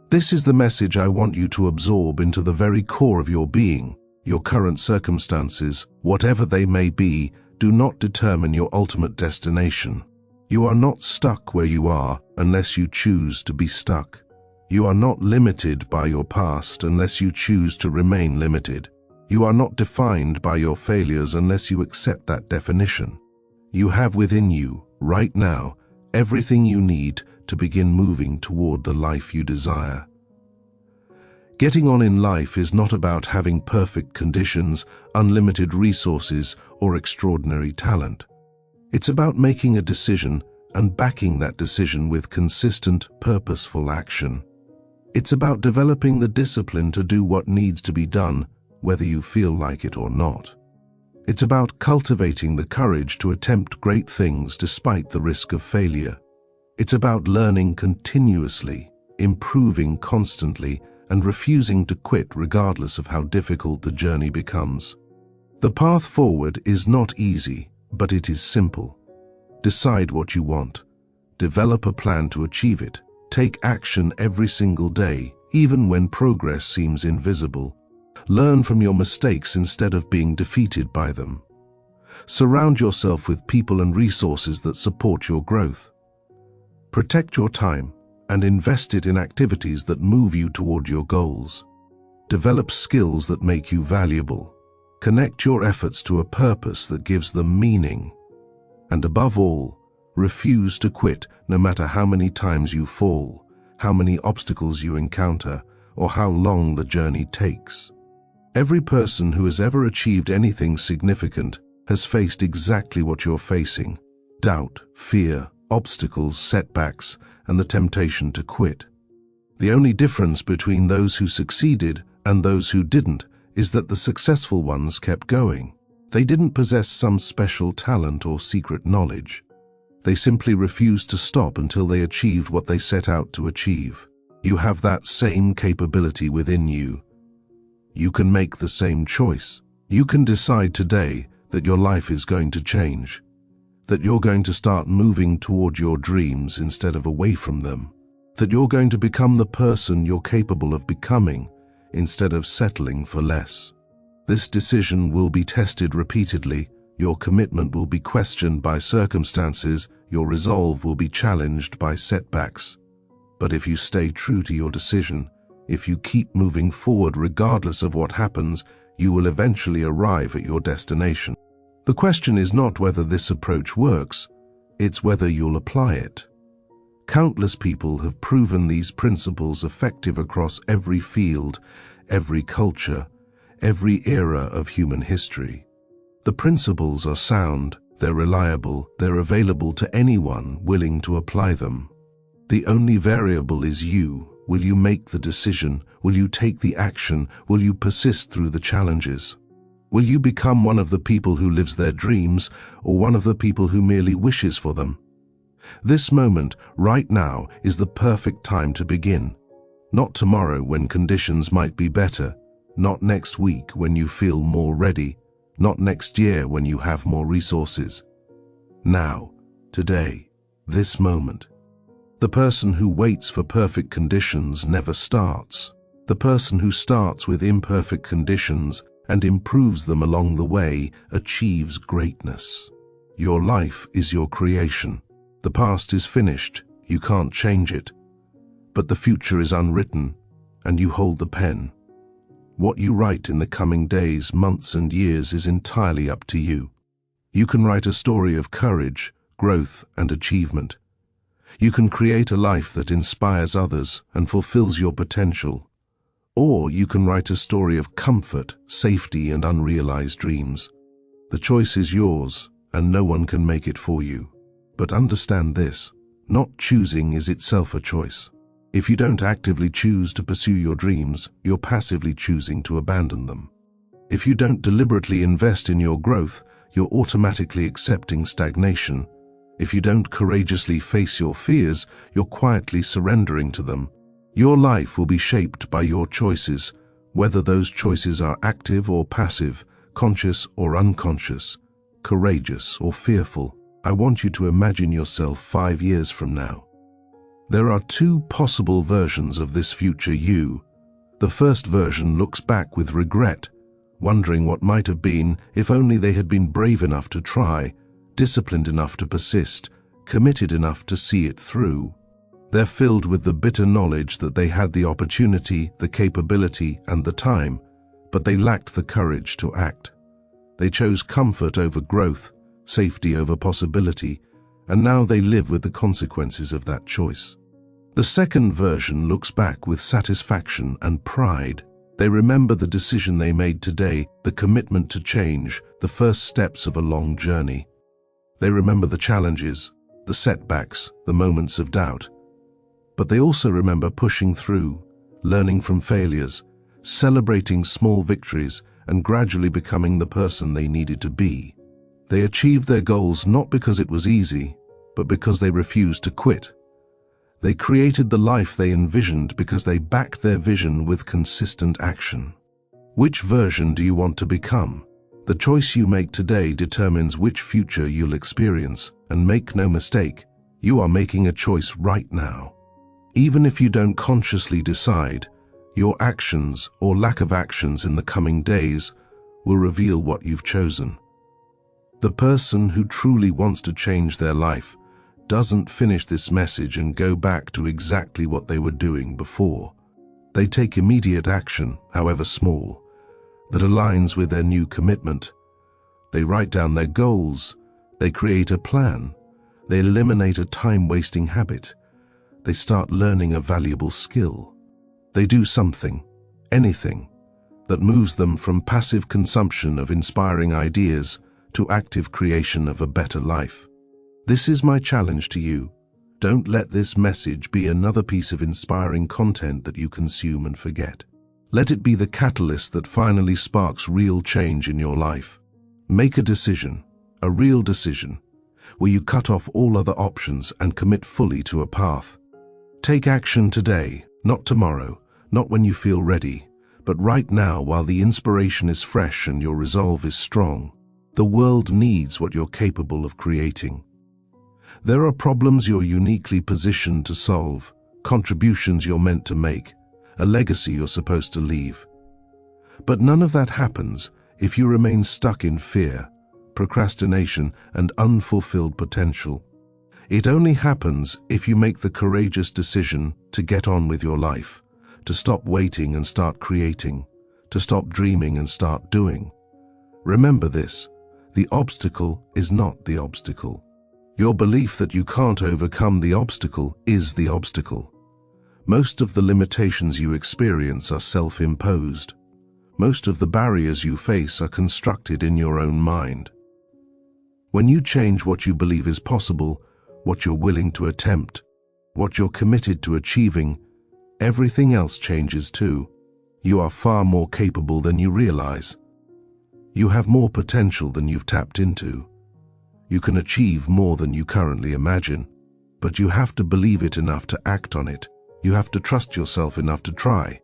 This is the message I want you to absorb into the very core of your being. Your current circumstances, whatever they may be, do not determine your ultimate destination. You are not stuck where you are unless you choose to be stuck. You are not limited by your past unless you choose to remain limited. You are not defined by your failures unless you accept that definition. You have within you, right now, everything you need to begin moving toward the life you desire. Getting on in life is not about having perfect conditions, unlimited resources, or extraordinary talent. It's about making a decision and backing that decision with consistent, purposeful action. It's about developing the discipline to do what needs to be done, whether you feel like it or not. It's about cultivating the courage to attempt great things despite the risk of failure. It's about learning continuously, improving constantly, and refusing to quit regardless of how difficult the journey becomes. The path forward is not easy, but it is simple. Decide what you want. Develop a plan to achieve it. Take action every single day, even when progress seems invisible. Learn from your mistakes instead of being defeated by them. Surround yourself with people and resources that support your growth. Protect your time and invest it in activities that move you toward your goals. Develop skills that make you valuable. Connect your efforts to a purpose that gives them meaning. And above all, refuse to quit no matter how many times you fall, how many obstacles you encounter, or how long the journey takes. Every person who has ever achieved anything significant has faced exactly what you're facing: doubt, fear, obstacles, setbacks, and the temptation to quit. The only difference between those who succeeded and those who didn't is that the successful ones kept going. They didn't possess some special talent or secret knowledge. They simply refused to stop until they achieved what they set out to achieve. You have that same capability within you. You can make the same choice. You can decide today that your life is going to change, that you're going to start moving toward your dreams instead of away from them, that you're going to become the person you're capable of becoming instead of settling for less. This decision will be tested repeatedly. Your commitment will be questioned by circumstances. Your resolve will be challenged by setbacks. But if you stay true to your decision, if you keep moving forward regardless of what happens, you will eventually arrive at your destination. The question is not whether this approach works, it's whether you'll apply it. Countless people have proven these principles effective across every field, every culture, every era of human history. The principles are sound, they're reliable, they're available to anyone willing to apply them. The only variable is you. Will you make the decision? Will you take the action? Will you persist through the challenges? Will you become one of the people who lives their dreams, or one of the people who merely wishes for them? This moment, right now, is the perfect time to begin. Not tomorrow when conditions might be better, not next week when you feel more ready, not next year when you have more resources. Now, today, this moment. The person who waits for perfect conditions never starts. The person who starts with imperfect conditions and improves them along the way achieves greatness. Your life is your creation. The past is finished, you can't change it. But the future is unwritten, and you hold the pen. What you write in the coming days, months, and years is entirely up to you. You can write a story of courage, growth, and achievement. You can create a life that inspires others and fulfills your potential. Or you can write a story of comfort, safety, and unrealized dreams. The choice is yours, and no one can make it for you. But understand this: not choosing is itself a choice. If you don't actively choose to pursue your dreams, you're passively choosing to abandon them. If you don't deliberately invest in your growth, you're automatically accepting stagnation. If you don't courageously face your fears, you're quietly surrendering to them. Your life will be shaped by your choices, whether those choices are active or passive, conscious or unconscious, courageous or fearful. I want you to imagine yourself 5 years from now. There are 2 possible versions of this future you. The first version looks back with regret, wondering what might have been if only they had been brave enough to try, disciplined enough to persist, committed enough to see it through. They're filled with the bitter knowledge that they had the opportunity, the capability, and the time, but they lacked the courage to act. They chose comfort over growth, safety over possibility, and now they live with the consequences of that choice. The second version looks back with satisfaction and pride. They remember the decision they made today, the commitment to change, the first steps of a long journey. They remember the challenges, the setbacks, the moments of doubt. But they also remember pushing through, learning from failures, celebrating small victories, and gradually becoming the person they needed to be. They achieved their goals not because it was easy, but because they refused to quit. They created the life they envisioned because they backed their vision with consistent action. Which version do you want to become? The choice you make today determines which future you'll experience, and make no mistake, you are making a choice right now. Even if you don't consciously decide, your actions or lack of actions in the coming days will reveal what you've chosen. The person who truly wants to change their life doesn't finish this message and go back to exactly what they were doing before. They take immediate action, however small, that aligns with their new commitment. They write down their goals, they create a plan, they eliminate a time-wasting habit, they start learning a valuable skill. They do something, anything, that moves them from passive consumption of inspiring ideas to active creation of a better life. This is my challenge to you. Don't let this message be another piece of inspiring content that you consume and forget. Let it be the catalyst that finally sparks real change in your life. Make a decision, a real decision, where you cut off all other options and commit fully to a path. Take action today, not tomorrow, not when you feel ready, but right now while the inspiration is fresh and your resolve is strong. The world needs what you're capable of creating. There are problems you're uniquely positioned to solve, contributions you're meant to make, a legacy you're supposed to leave. But none of that happens if you remain stuck in fear, procrastination, and unfulfilled potential. It only happens if you make the courageous decision to get on with your life, to stop waiting and start creating, to stop dreaming and start doing. Remember this: the obstacle is not the obstacle. Your belief that you can't overcome the obstacle is the obstacle. Most of the limitations you experience are self-imposed. Most of the barriers you face are constructed in your own mind. When you change what you believe is possible, what you're willing to attempt, what you're committed to achieving, everything else changes too. You are far more capable than you realize. You have more potential than you've tapped into. You can achieve more than you currently imagine, but you have to believe it enough to act on it. You have to trust yourself enough to try.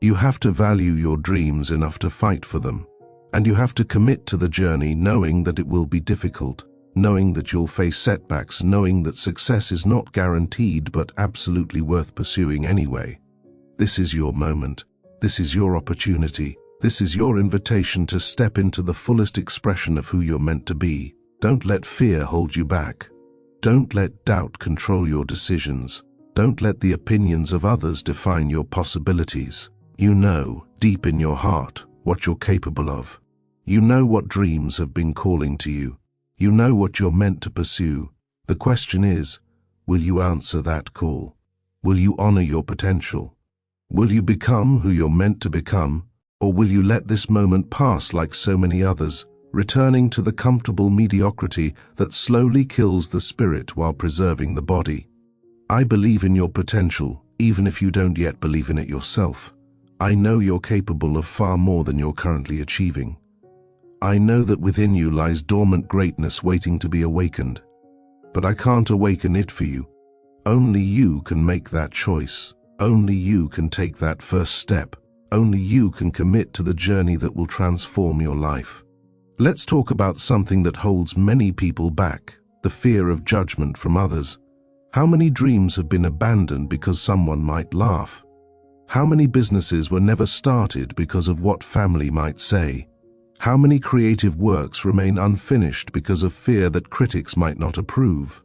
You have to value your dreams enough to fight for them. And you have to commit to the journey knowing that it will be difficult, knowing that you'll face setbacks, knowing that success is not guaranteed but absolutely worth pursuing anyway. This is your moment. This is your opportunity. This is your invitation to step into the fullest expression of who you're meant to be. Don't let fear hold you back. Don't let doubt control your decisions. Don't let the opinions of others define your possibilities. You know, deep in your heart, what you're capable of. You know what dreams have been calling to you. You know what you're meant to pursue. The question is, will you answer that call? Will you honor your potential? Will you become who you're meant to become? Or will you let this moment pass like so many others, returning to the comfortable mediocrity that slowly kills the spirit while preserving the body? I believe in your potential, even if you don't yet believe in it yourself. I know you're capable of far more than you're currently achieving. I know that within you lies dormant greatness waiting to be awakened. But I can't awaken it for you. Only you can make that choice. Only you can take that first step. Only you can commit to the journey that will transform your life. Let's talk about something that holds many people back, the fear of judgment from others. How many dreams have been abandoned because someone might laugh? How many businesses were never started because of what family might say? How many creative works remain unfinished because of fear that critics might not approve?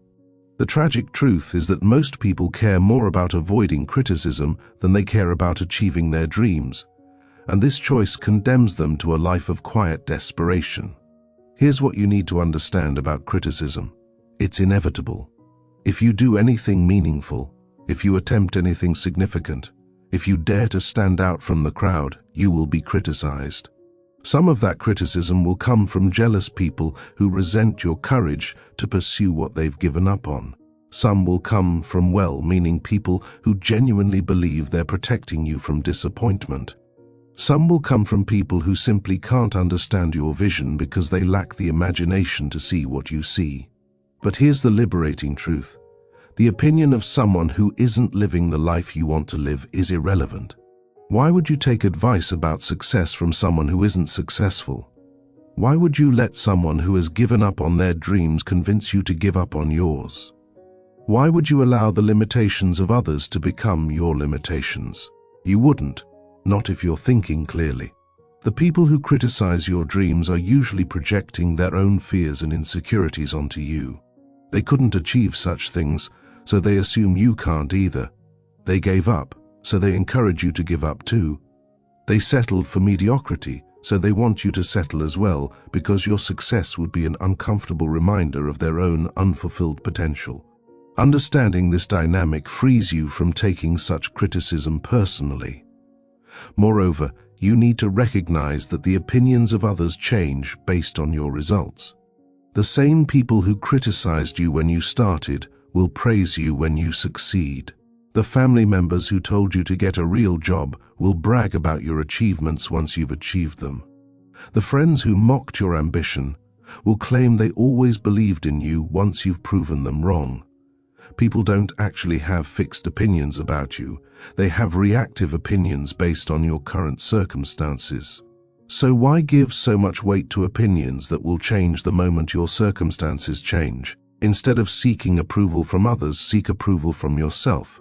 The tragic truth is that most people care more about avoiding criticism than they care about achieving their dreams, and this choice condemns them to a life of quiet desperation. Here's what you need to understand about criticism. It's inevitable. If you do anything meaningful, if you attempt anything significant, if you dare to stand out from the crowd, you will be criticized. Some of that criticism will come from jealous people who resent your courage to pursue what they've given up on. Some will come from well-meaning people who genuinely believe they're protecting you from disappointment. Some will come from people who simply can't understand your vision because they lack the imagination to see what you see. But here's the liberating truth. The opinion of someone who isn't living the life you want to live is irrelevant. Why would you take advice about success from someone who isn't successful? Why would you let someone who has given up on their dreams convince you to give up on yours? Why would you allow the limitations of others to become your limitations? You wouldn't, not if you're thinking clearly. The people who criticize your dreams are usually projecting their own fears and insecurities onto you. They couldn't achieve such things, so they assume you can't either. They gave up, so they encourage you to give up too. They settled for mediocrity, so they want you to settle as well, because your success would be an uncomfortable reminder of their own unfulfilled potential. Understanding this dynamic frees you from taking such criticism personally. Moreover, you need to recognize that the opinions of others change based on your results. The same people who criticized you when you started will praise you when you succeed. The family members who told you to get a real job will brag about your achievements once you've achieved them. The friends who mocked your ambition will claim they always believed in you once you've proven them wrong. People don't actually have fixed opinions about you. They have reactive opinions based on your current circumstances. So why give so much weight to opinions that will change the moment your circumstances change? Instead of seeking approval from others, seek approval from yourself.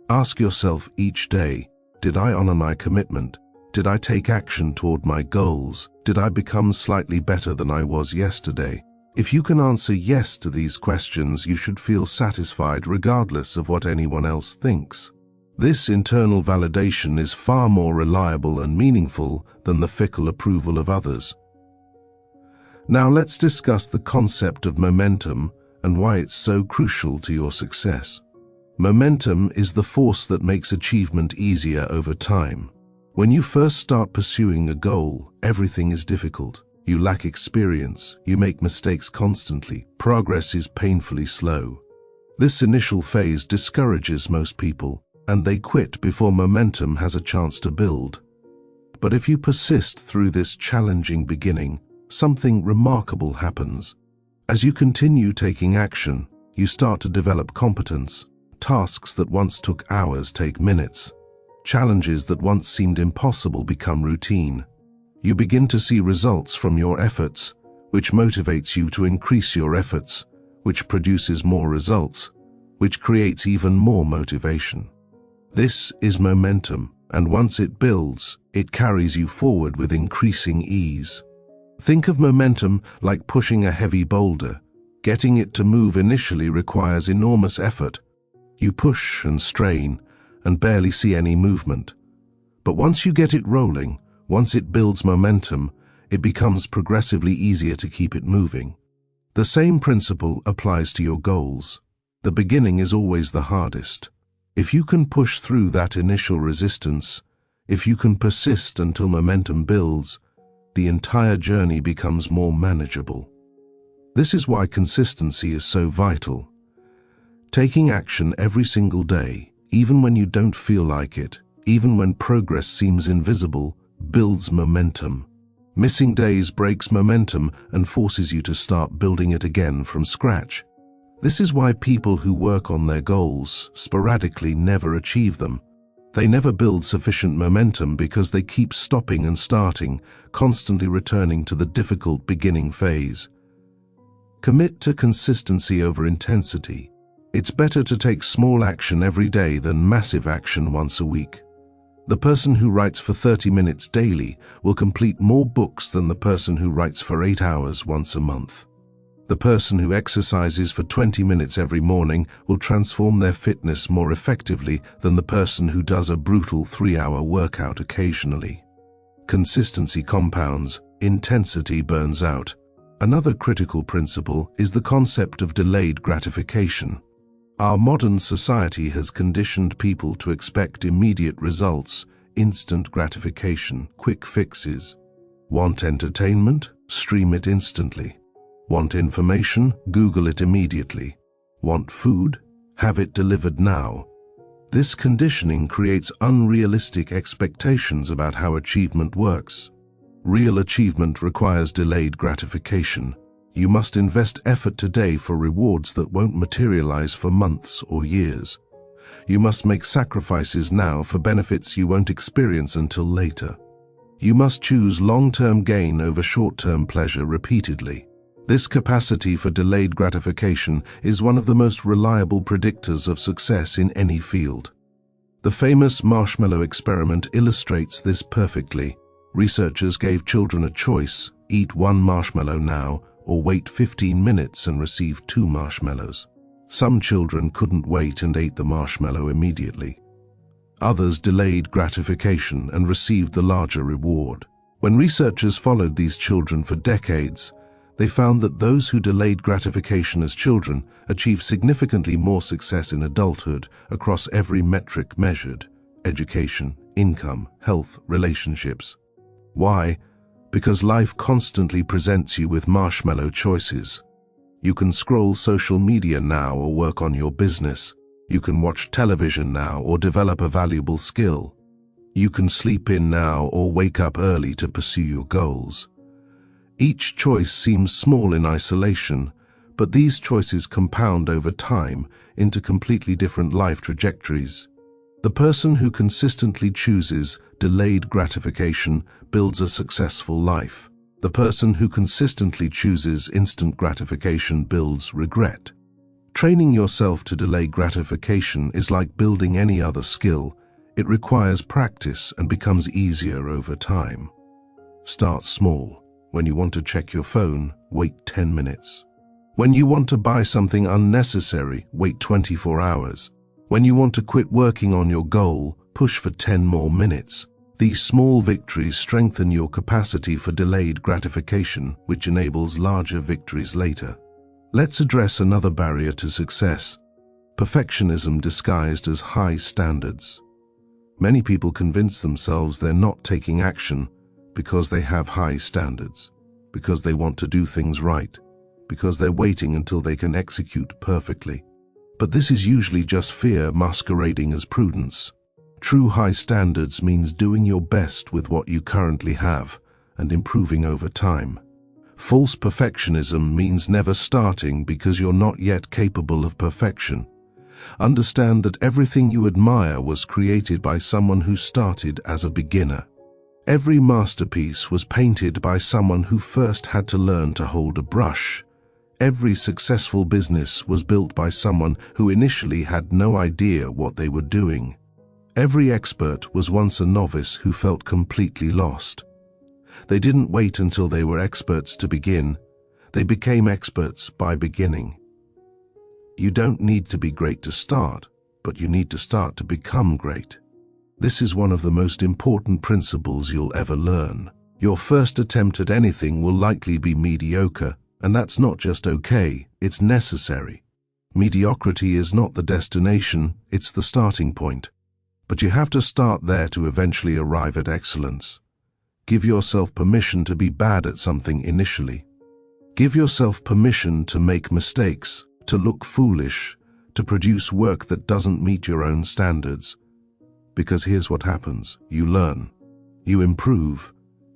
Ask yourself each day, did I honor my commitment? Did I take action toward my goals? Did I become slightly better than I was yesterday? If you can answer yes to these questions, you should feel satisfied regardless of what anyone else thinks. This internal validation is far more reliable and meaningful than the fickle approval of others. Now let's discuss the concept of momentum and why it's so crucial to your success. Momentum is the force that makes achievement easier over time. When you first start pursuing a goal, everything is difficult. You lack experience, you make mistakes constantly, progress is painfully slow. This initial phase discourages most people, and they quit before momentum has a chance to build. But if you persist through this challenging beginning, something remarkable happens. As you continue taking action, you start to develop competence. Tasks that once took hours take minutes. Challenges that once seemed impossible become routine. You begin to see results from your efforts, which motivates you to increase your efforts, which produces more results, which creates even more motivation. This is momentum, and once it builds, it carries you forward with increasing ease. Think of momentum like pushing a heavy boulder. Getting it to move initially requires enormous effort. You push and strain and barely see any movement. But once you get it rolling, once it builds momentum, it becomes progressively easier to keep it moving. The same principle applies to your goals. The beginning is always the hardest. If you can push through that initial resistance, if you can persist until momentum builds, the entire journey becomes more manageable. This is why consistency is so vital. Taking action every single day, even when you don't feel like it, even when progress seems invisible, builds momentum. Missing days breaks momentum and forces you to start building it again from scratch. This is why people who work on their goals sporadically never achieve them. They never build sufficient momentum because they keep stopping and starting, constantly returning to the difficult beginning phase. Commit to consistency over intensity. It's better to take small action every day than massive action once a week. The person who writes for 30 minutes daily will complete more books than the person who writes for 8 hours once a month. The person who exercises for 20 minutes every morning will transform their fitness more effectively than the person who does a brutal 3-hour workout occasionally. Consistency compounds, intensity burns out. Another critical principle is the concept of delayed gratification. Our modern society has conditioned people to expect immediate results, instant gratification, quick fixes. Want entertainment? Stream it instantly. Want information? Google it immediately. Want food? Have it delivered now. This conditioning creates unrealistic expectations about how achievement works. Real achievement requires delayed gratification. You must invest effort today for rewards that won't materialize for months or years. You must make sacrifices now for benefits you won't experience until later. You must choose long-term gain over short-term pleasure repeatedly. This capacity for delayed gratification is one of the most reliable predictors of success in any field. The famous marshmallow experiment illustrates this perfectly. Researchers gave children a choice: eat 1 marshmallow now, or wait 15 minutes and receive 2 marshmallows. Some children couldn't wait and ate the marshmallow immediately. Others delayed gratification and received the larger reward. When researchers followed these children for decades, they found that those who delayed gratification as children achieved significantly more success in adulthood across every metric measured: education, income, health, relationships. Why? Because life constantly presents you with marshmallow choices. You can scroll social media now or work on your business. You can watch television now or develop a valuable skill. You can sleep in now or wake up early to pursue your goals. Each choice seems small in isolation, but these choices compound over time into completely different life trajectories. The person who consistently chooses delayed gratification builds a successful life. The person who consistently chooses instant gratification builds regret. Training yourself to delay gratification is like building any other skill. It requires practice and becomes easier over time. Start small. When you want to check your phone, wait 10 minutes. When you want to buy something unnecessary, wait 24 hours. When you want to quit working on your goal, push for 10 more minutes. These small victories strengthen your capacity for delayed gratification, which enables larger victories later. Let's address another barrier to success: perfectionism disguised as high standards. Many people convince themselves they're not taking action because they have high standards, because they want to do things right, because they're waiting until they can execute perfectly. But this is usually just fear masquerading as prudence. True high standards means doing your best with what you currently have and improving over time. False perfectionism means never starting because you're not yet capable of perfection. Understand that everything you admire was created by someone who started as a beginner. Every masterpiece was painted by someone who first had to learn to hold a brush. Every successful business was built by someone who initially had no idea what they were doing. Every expert was once a novice who felt completely lost. They didn't wait until they were experts to begin. They became experts by beginning. You don't need to be great to start, but you need to start to become great. This is one of the most important principles you'll ever learn. Your first attempt at anything will likely be mediocre, And that's not just okay, it's necessary. Mediocrity is not the destination, it's the starting point. But you have to start there to eventually arrive at excellence. Give yourself permission to be bad at something initially. Give yourself permission to make mistakes, to look foolish, to produce work that doesn't meet your own standards. Because here's what happens: you learn, you improve,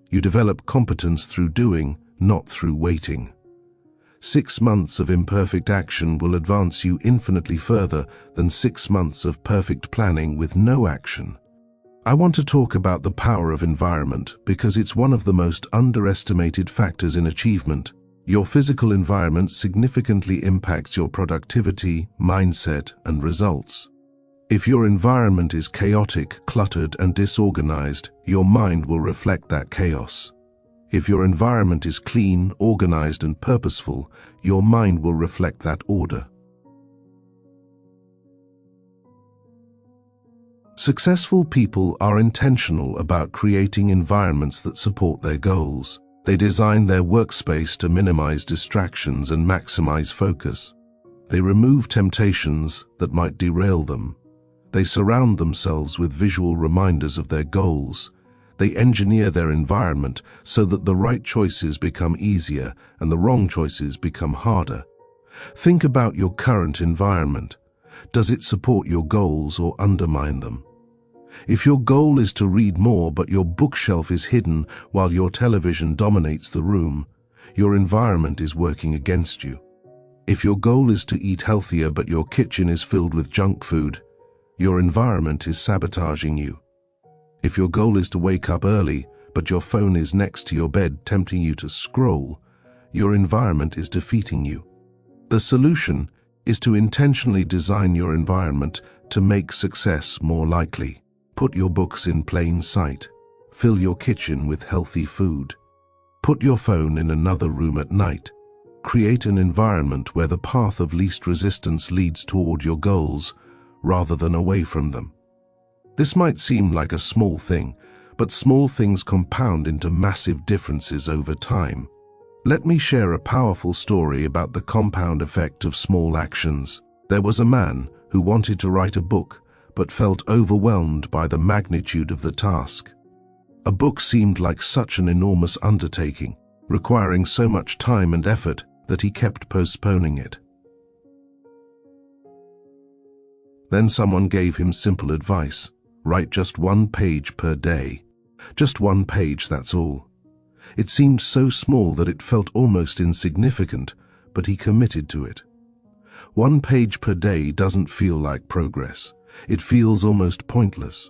you develop competence through doing, not through waiting. 6 months of imperfect action will advance you infinitely further than 6 months of perfect planning with no action. I want to talk about the power of environment because it's one of the most underestimated factors in achievement. Your physical environment significantly impacts your productivity, mindset, and results. If your environment is chaotic, cluttered, and disorganized, your mind will reflect that chaos. If your environment is clean, organized, and purposeful, your mind will reflect that order. Successful people are intentional about creating environments that support their goals. They design their workspace to minimize distractions and maximize focus. They remove temptations that might derail them. They surround themselves with visual reminders of their goals. They engineer their environment so that the right choices become easier and the wrong choices become harder. Think about your current environment. Does it support your goals or undermine them? If your goal is to read more but your bookshelf is hidden while your television dominates the room, your environment is working against you. If your goal is to eat healthier but your kitchen is filled with junk food, your environment is sabotaging you. If your goal is to wake up early but your phone is next to your bed tempting you to scroll, your environment is defeating you. The solution is to intentionally design your environment to make success more likely. Put your books in plain sight. Fill your kitchen with healthy food. Put your phone in another room at night. Create an environment where the path of least resistance leads toward your goals rather than away from them. This might seem like a small thing, but small things compound into massive differences over time. Let me share a powerful story about the compound effect of small actions. There was a man who wanted to write a book, but felt overwhelmed by the magnitude of the task. A book seemed like such an enormous undertaking, requiring so much time and effort that he kept postponing it. Then someone gave him simple advice: write just 1 page per day. Just 1 page, that's all. It seemed so small that it felt almost insignificant, but he committed to it. 1 page per day doesn't feel like progress. It feels almost pointless.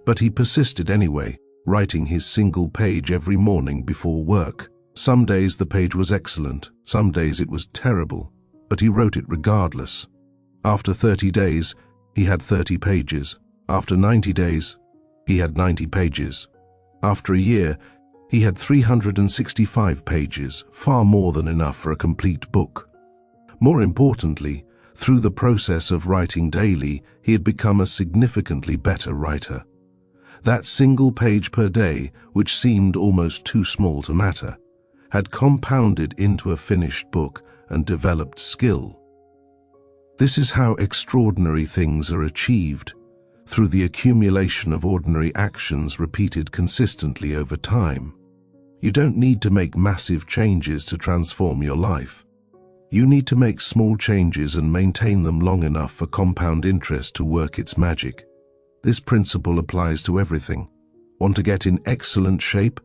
But he persisted anyway, writing his single page every morning before work. Some days the page was excellent, some days it was terrible, but he wrote it regardless. After 30 days, he had 30 pages. After 90 days, he had 90 pages. After a year, he had 365 pages, far more than enough for a complete book. More importantly, through the process of writing daily, he had become a significantly better writer. That single page per day, which seemed almost too small to matter, had compounded into a finished book and developed skill. This is how extraordinary things are achieved, through the accumulation of ordinary actions repeated consistently over time. You don't need to make massive changes to transform your life. You need to make small changes and maintain them long enough for compound interest to work its magic. This principle applies to everything. Want to get in excellent shape?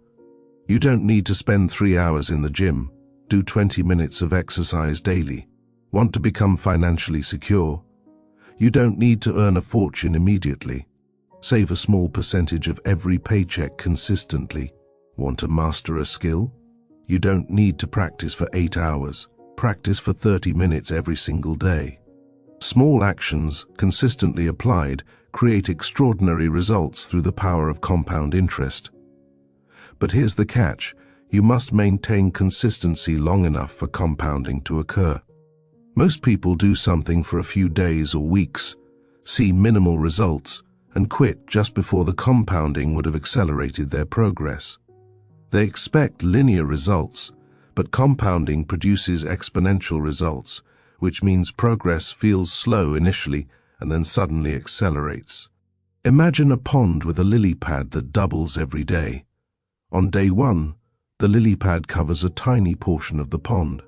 You don't need to spend 3 hours in the gym. Do 20 minutes of exercise daily. Want to become financially secure? You don't need to earn a fortune immediately. Save a small percentage of every paycheck consistently. Want to master a skill? You don't need to practice for 8 hours. Practice for 30 minutes every single day. Small actions, consistently applied, create extraordinary results through the power of compound interest. But here's the catch: you must maintain consistency long enough for compounding to occur. Most people do something for a few days or weeks, see minimal results, and quit just before the compounding would have accelerated their progress. They expect linear results, But compounding produces exponential results, which means progress feels slow initially and then suddenly accelerates. Imagine a pond with a lily pad that doubles every day. On day 1, the lily pad covers a tiny portion of the pond.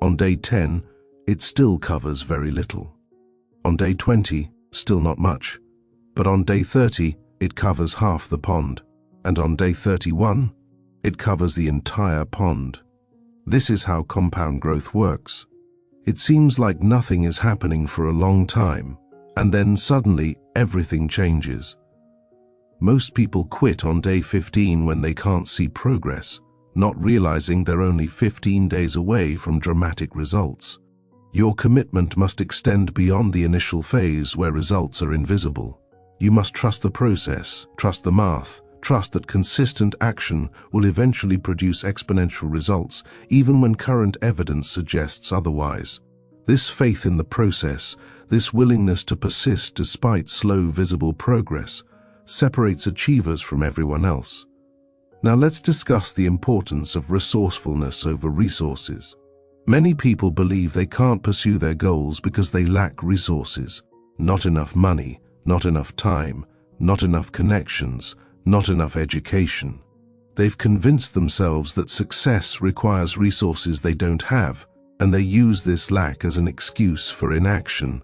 On day 10, it still covers very little. On day 20, still not much. But on day 30, it covers half the pond. And on day 31, it covers the entire pond. This is how compound growth works. It seems like nothing is happening for a long time, and then suddenly everything changes. Most people quit on day 15 when they can't see progress, not realizing they're only 15 days away from dramatic results. Your commitment must extend beyond the initial phase where results are invisible. You must trust the process, trust the math, trust that consistent action will eventually produce exponential results, even when current evidence suggests otherwise. This faith in the process, this willingness to persist despite slow visible progress, separates achievers from everyone else. Now let's discuss the importance of resourcefulness over resources. Many people believe they can't pursue their goals because they lack resources. Not enough money, not enough time, not enough connections, not enough education. They've convinced themselves that success requires resources they don't have, and they use this lack as an excuse for inaction.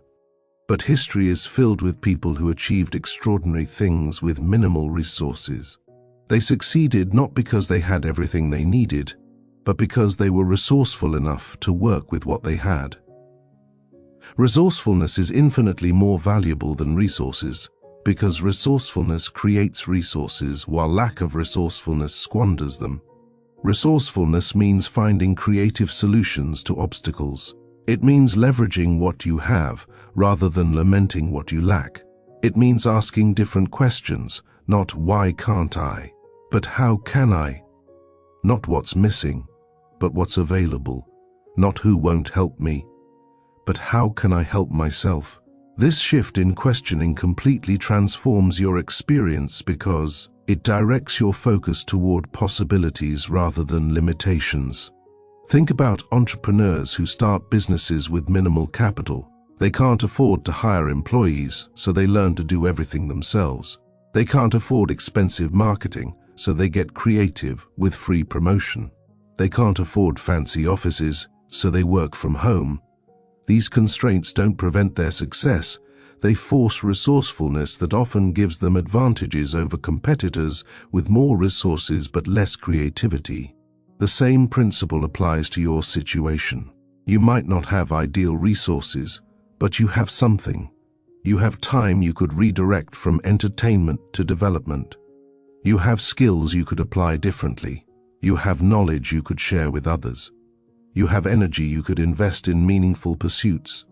But history is filled with people who achieved extraordinary things with minimal resources. They succeeded not because they had everything they needed, but because they were resourceful enough to work with what they had. Resourcefulness is infinitely more valuable than resources, because resourcefulness creates resources while lack of resourcefulness squanders them. Resourcefulness means finding creative solutions to obstacles. It means leveraging what you have rather than lamenting what you lack. It means asking different questions, not why can't I, but how can I? Not what's missing, but what's available. Not who won't help me, but how can I help myself? This shift in questioning completely transforms your experience because it directs your focus toward possibilities rather than limitations. Think about entrepreneurs who start businesses with minimal capital. They can't afford to hire employees, so they learn to do everything themselves. They can't afford expensive marketing, so they get creative with free promotion. They can't afford fancy offices, so they work from home. These constraints don't prevent their success. They force resourcefulness that often gives them advantages over competitors with more resources but less creativity. The same principle applies to your situation. You might not have ideal resources, but you have something. You have time you could redirect from entertainment to development. You have skills you could apply differently. You have knowledge you could share with others. You have energy you could invest in meaningful pursuits.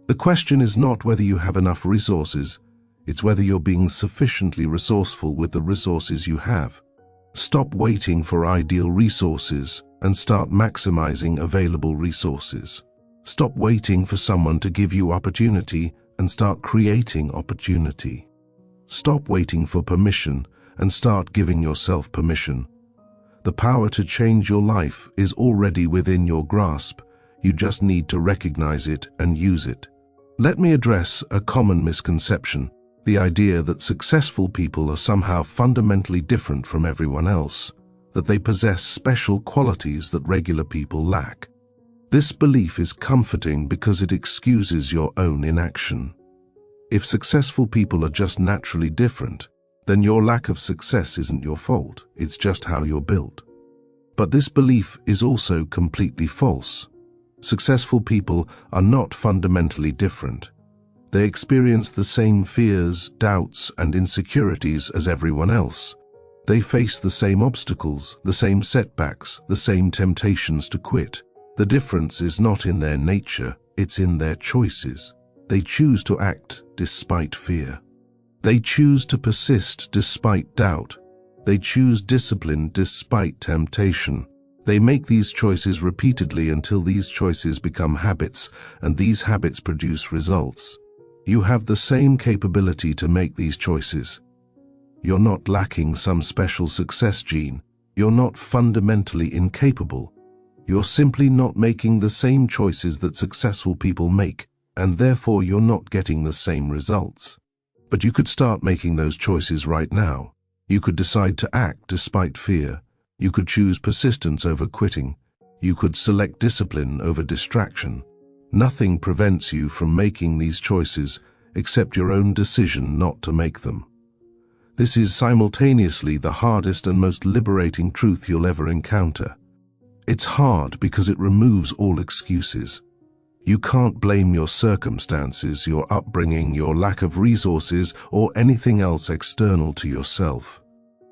The question is not whether you have enough resources, it's whether you're being sufficiently resourceful with the resources you have. Stop waiting for ideal resources and start maximizing available resources. Stop waiting for someone to give you opportunity and start creating opportunity. Stop waiting for permission and start giving yourself permission. The power to change your life is already within your grasp. You just need to recognize it and use it. Let me address a common misconception, the idea that successful people are somehow fundamentally different from everyone else, that they possess special qualities that regular people lack. This belief is comforting because it excuses your own inaction. If successful people are just naturally different, then your lack of success isn't your fault, it's just how you're built. But this belief is also completely false. Successful people are not fundamentally different. They experience the same fears, doubts, and insecurities as everyone else. They face the same obstacles, the same setbacks, the same temptations to quit. The difference is not in their nature, it's in their choices. They choose to act despite fear. They choose to persist despite doubt. They choose discipline despite temptation. They make these choices repeatedly until these choices become habits, and these habits produce results. You have the same capability to make these choices. You're not lacking some special success gene. You're not fundamentally incapable. You're simply not making the same choices that successful people make, and therefore you're not getting the same results. But you could start making those choices right now. You could decide to act despite fear. You could choose persistence over quitting. You could select discipline over distraction. Nothing prevents you from making these choices except your own decision not to make them. This is simultaneously the hardest and most liberating truth you'll ever encounter. It's hard because it removes all excuses. You can't blame your circumstances, your upbringing, your lack of resources, or anything else external to yourself.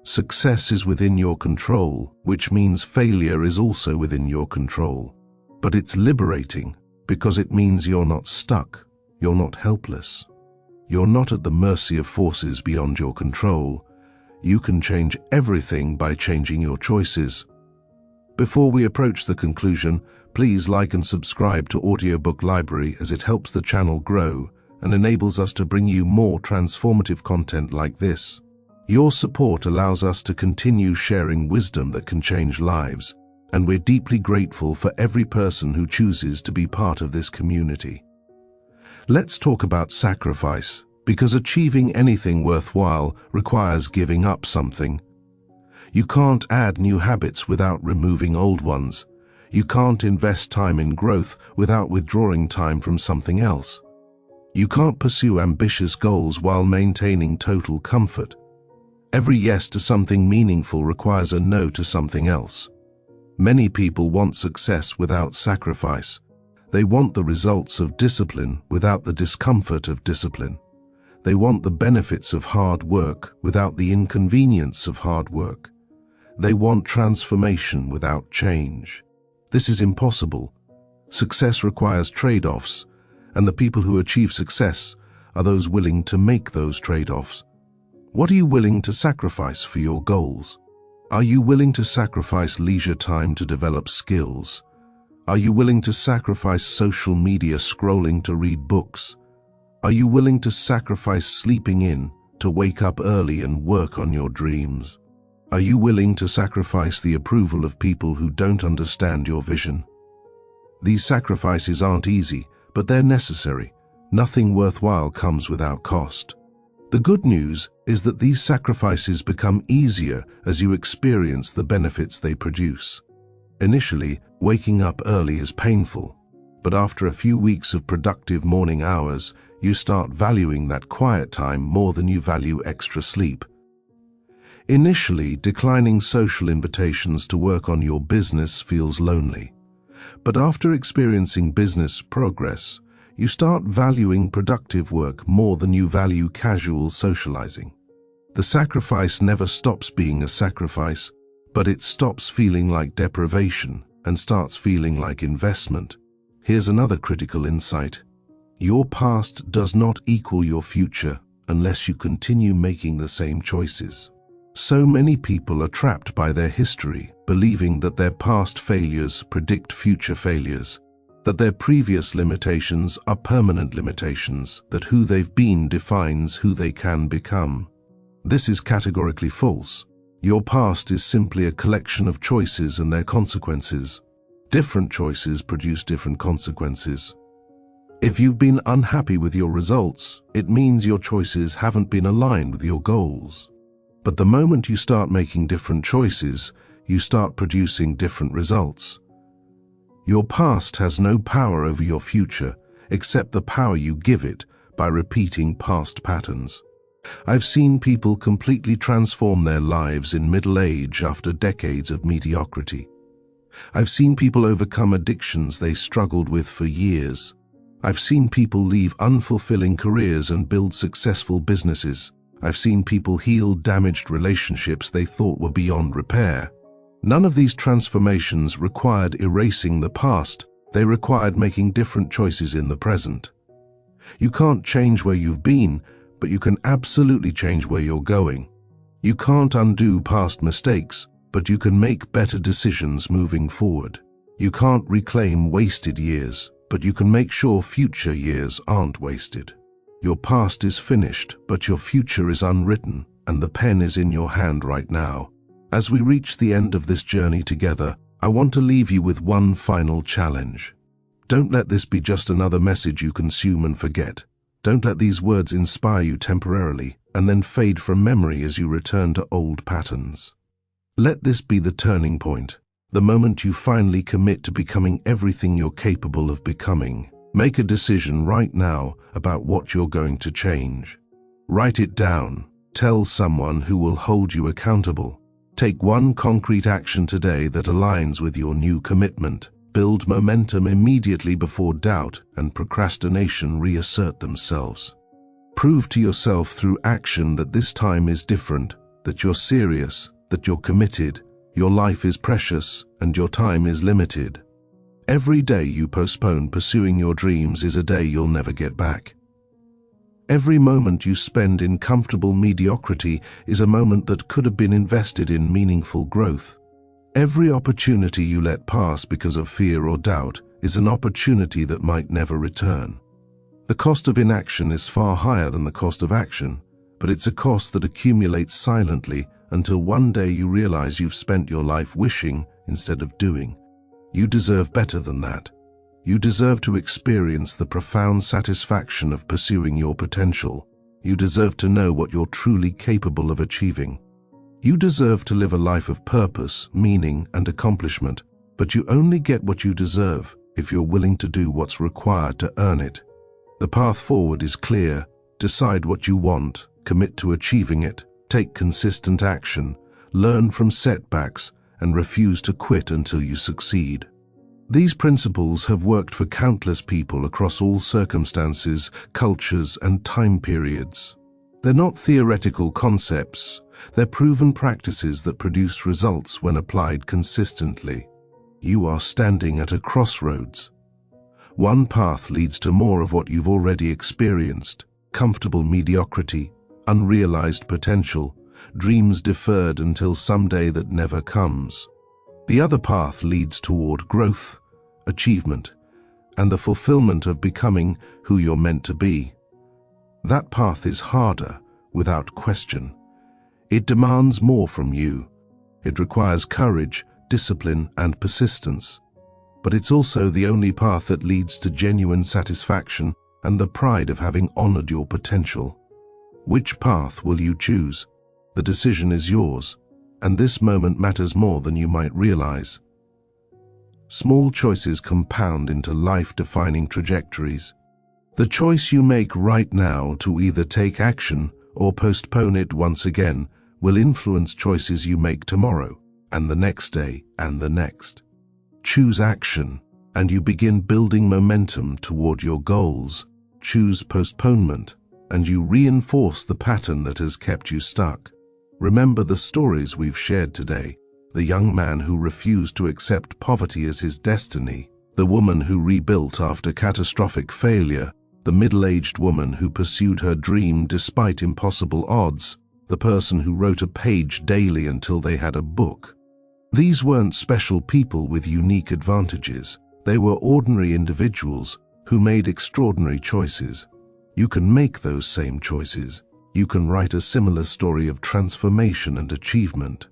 Success is within your control, which means failure is also within your control. But it's liberating because it means you're not stuck, you're not helpless. You're not at the mercy of forces beyond your control. You can change everything by changing your choices. Before we approach the conclusion, please like and subscribe to Audiobook Library as it helps the channel grow and enables us to bring you more transformative content like this. Your support allows us to continue sharing wisdom that can change lives, and we're deeply grateful for every person who chooses to be part of this community. Let's talk about sacrifice, because achieving anything worthwhile requires giving up something. You can't add new habits without removing old ones. You can't invest time in growth without withdrawing time from something else. You can't pursue ambitious goals while maintaining total comfort. Every yes to something meaningful requires a no to something else. Many people want success without sacrifice. They want the results of discipline without the discomfort of discipline. They want the benefits of hard work without the inconvenience of hard work. They want transformation without change. This is impossible. Success requires trade-offs, and the people who achieve success are those willing to make those trade-offs. What are you willing to sacrifice for your goals? Are you willing to sacrifice leisure time to develop skills? Are you willing to sacrifice social media scrolling to read books? Are you willing to sacrifice sleeping in to wake up early and work on your dreams? Are you willing to sacrifice the approval of people who don't understand your vision? These sacrifices aren't easy, but they're necessary. Nothing worthwhile comes without cost. The good news is that these sacrifices become easier as you experience the benefits they produce. Initially, waking up early is painful, but after a few weeks of productive morning hours, you start valuing that quiet time more than you value extra sleep. Initially, declining social invitations to work on your business feels lonely, but after experiencing business progress, you start valuing productive work more than you value casual socializing. The sacrifice never stops being a sacrifice, but it stops feeling like deprivation and starts feeling like investment. Here's another critical insight. Your past does not equal your future unless you continue making the same choices. So many people are trapped by their history, believing that their past failures predict future failures, that their previous limitations are permanent limitations, that who they've been defines who they can become. This is categorically false. Your past is simply a collection of choices and their consequences. Different choices produce different consequences. If you've been unhappy with your results, it means your choices haven't been aligned with your goals. But the moment you start making different choices, you start producing different results. Your past has no power over your future, except the power you give it by repeating past patterns. I've seen people completely transform their lives in middle age after decades of mediocrity. I've seen people overcome addictions they struggled with for years. I've seen people leave unfulfilling careers and build successful businesses. I've seen people heal damaged relationships they thought were beyond repair. None of these transformations required erasing the past. They required making different choices in the present. You can't change where you've been, but you can absolutely change where you're going. You can't undo past mistakes, but you can make better decisions moving forward. You can't reclaim wasted years, but you can make sure future years aren't wasted. Your past is finished, but your future is unwritten, and the pen is in your hand right now. As we reach the end of this journey together, I want to leave you with one final challenge. Don't let this be just another message you consume and forget. Don't let these words inspire you temporarily and then fade from memory as you return to old patterns. Let this be the turning point, the moment you finally commit to becoming everything you're capable of becoming. Make a decision right now about what you're going to change. Write it down. Tell someone who will hold you accountable. Take one concrete action today that aligns with your new commitment. Build momentum immediately before doubt and procrastination reassert themselves. Prove to yourself through action that this time is different, that you're serious, that you're committed, your life is precious, and your time is limited. Every day you postpone pursuing your dreams is a day you'll never get back. Every moment you spend in comfortable mediocrity is a moment that could have been invested in meaningful growth. Every opportunity you let pass because of fear or doubt is an opportunity that might never return. The cost of inaction is far higher than the cost of action, but it's a cost that accumulates silently until one day you realize you've spent your life wishing instead of doing. You deserve better than that. You deserve to experience the profound satisfaction of pursuing your potential. You deserve to know what you're truly capable of achieving. You deserve to live a life of purpose, meaning, and accomplishment, but you only get what you deserve if you're willing to do what's required to earn it. The path forward is clear. Decide what you want, commit to achieving it, take consistent action, learn from setbacks, and refuse to quit until you succeed. These principles have worked for countless people across all circumstances, cultures, and time periods. They're not theoretical concepts, they're proven practices that produce results when applied consistently. You are standing at a crossroads. One path leads to more of what you've already experienced: comfortable mediocrity, unrealized potential, dreams deferred until someday that never comes. The other path leads toward growth, achievement, and the fulfillment of becoming who you're meant to be. That path is harder, without question. It demands more from you. It requires courage, discipline, and persistence. But it's also the only path that leads to genuine satisfaction and the pride of having honored your potential. Which path will you choose? The decision is yours, and this moment matters more than you might realize. Small choices compound into life-defining trajectories. The choice you make right now to either take action or postpone it once again will influence choices you make tomorrow, and the next day, and the next. Choose action, and you begin building momentum toward your goals. Choose postponement, and you reinforce the pattern that has kept you stuck. Remember the stories we've shared today: the young man who refused to accept poverty as his destiny, the woman who rebuilt after catastrophic failure, the middle-aged woman who pursued her dream despite impossible odds, the person who wrote a page daily until they had a book. These weren't special people with unique advantages. They were ordinary individuals who made extraordinary choices. You can make those same choices. You can write a similar story of transformation and achievement.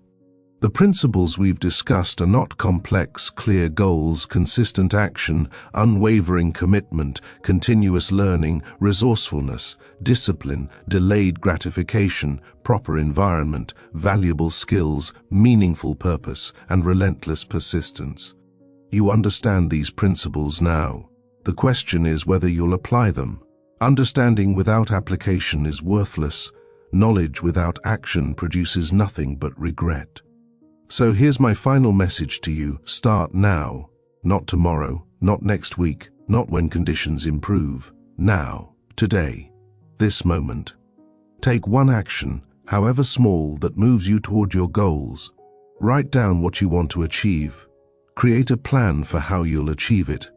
The principles we've discussed are not complex, clear goals: consistent action, unwavering commitment, continuous learning, resourcefulness, discipline, delayed gratification, proper environment, valuable skills, meaningful purpose, and relentless persistence. You understand these principles now. The question is whether you'll apply them. Understanding without application is worthless. Knowledge without action produces nothing but regret. So here's my final message to you: start now, not tomorrow, not next week, not when conditions improve. Now, today, this moment. Take one action, however small, that moves you toward your goals. Write down what you want to achieve. Create a plan for how you'll achieve it.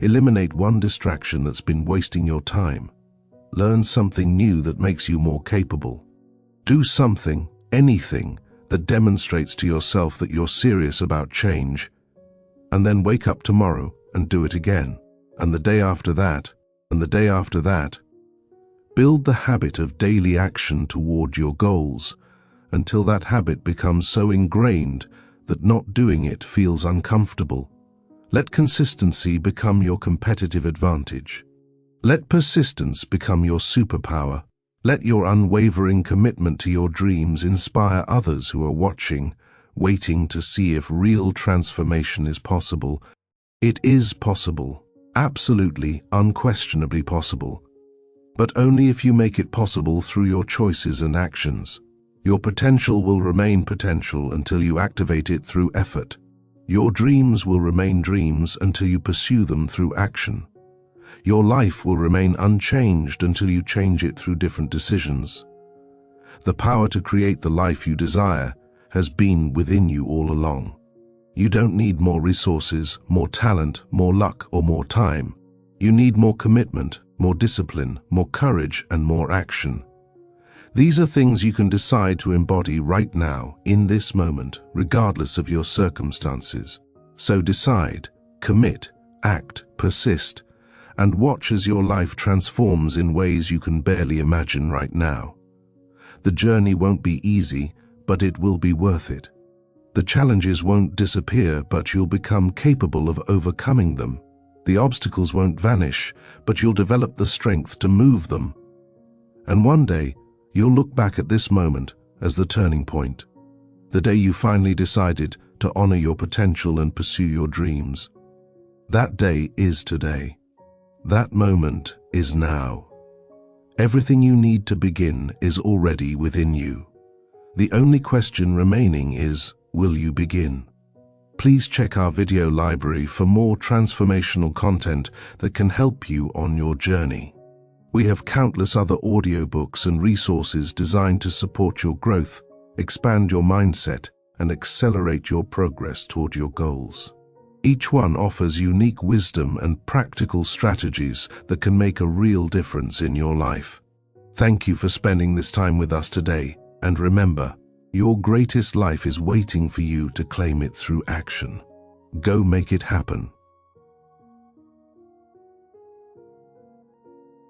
Eliminate one distraction that's been wasting your time. Learn something new that makes you more capable. Do something, anything, that demonstrates to yourself that you're serious about change. And then wake up tomorrow and do it again, and the day after that, and the day after that. Build the habit of daily action toward your goals until that habit becomes so ingrained that not doing it feels uncomfortable. Let consistency become your competitive advantage. Let persistence become your superpower. Let your unwavering commitment to your dreams inspire others who are watching, waiting to see if real transformation is possible. It is possible, absolutely, unquestionably possible. But only if you make it possible through your choices and actions. Your potential will remain potential until you activate it through effort. Your dreams will remain dreams until you pursue them through action. Your life will remain unchanged until you change it through different decisions. The power to create the life you desire has been within you all along. You don't need more resources, more talent, more luck, or more time. You need more commitment, more discipline, more courage, and more action. These are things you can decide to embody right now, in this moment, regardless of your circumstances. So decide, commit, act, persist, and watch as your life transforms in ways you can barely imagine right now. The journey won't be easy, but it will be worth it. The challenges won't disappear, but you'll become capable of overcoming them. The obstacles won't vanish, but you'll develop the strength to move them. And one day, you'll look back at this moment as the turning point, the day you finally decided to honor your potential and pursue your dreams. That day is today. That moment is now. Everything you need to begin is already within you. The only question remaining is, will you begin? Please check our video library for more transformational content that can help you on your journey. We have countless other audiobooks and resources designed to support your growth, expand your mindset, and accelerate your progress toward your goals. Each one offers unique wisdom and practical strategies that can make a real difference in your life. Thank you for spending this time with us today, and remember, your greatest life is waiting for you to claim it through action. Go make it happen.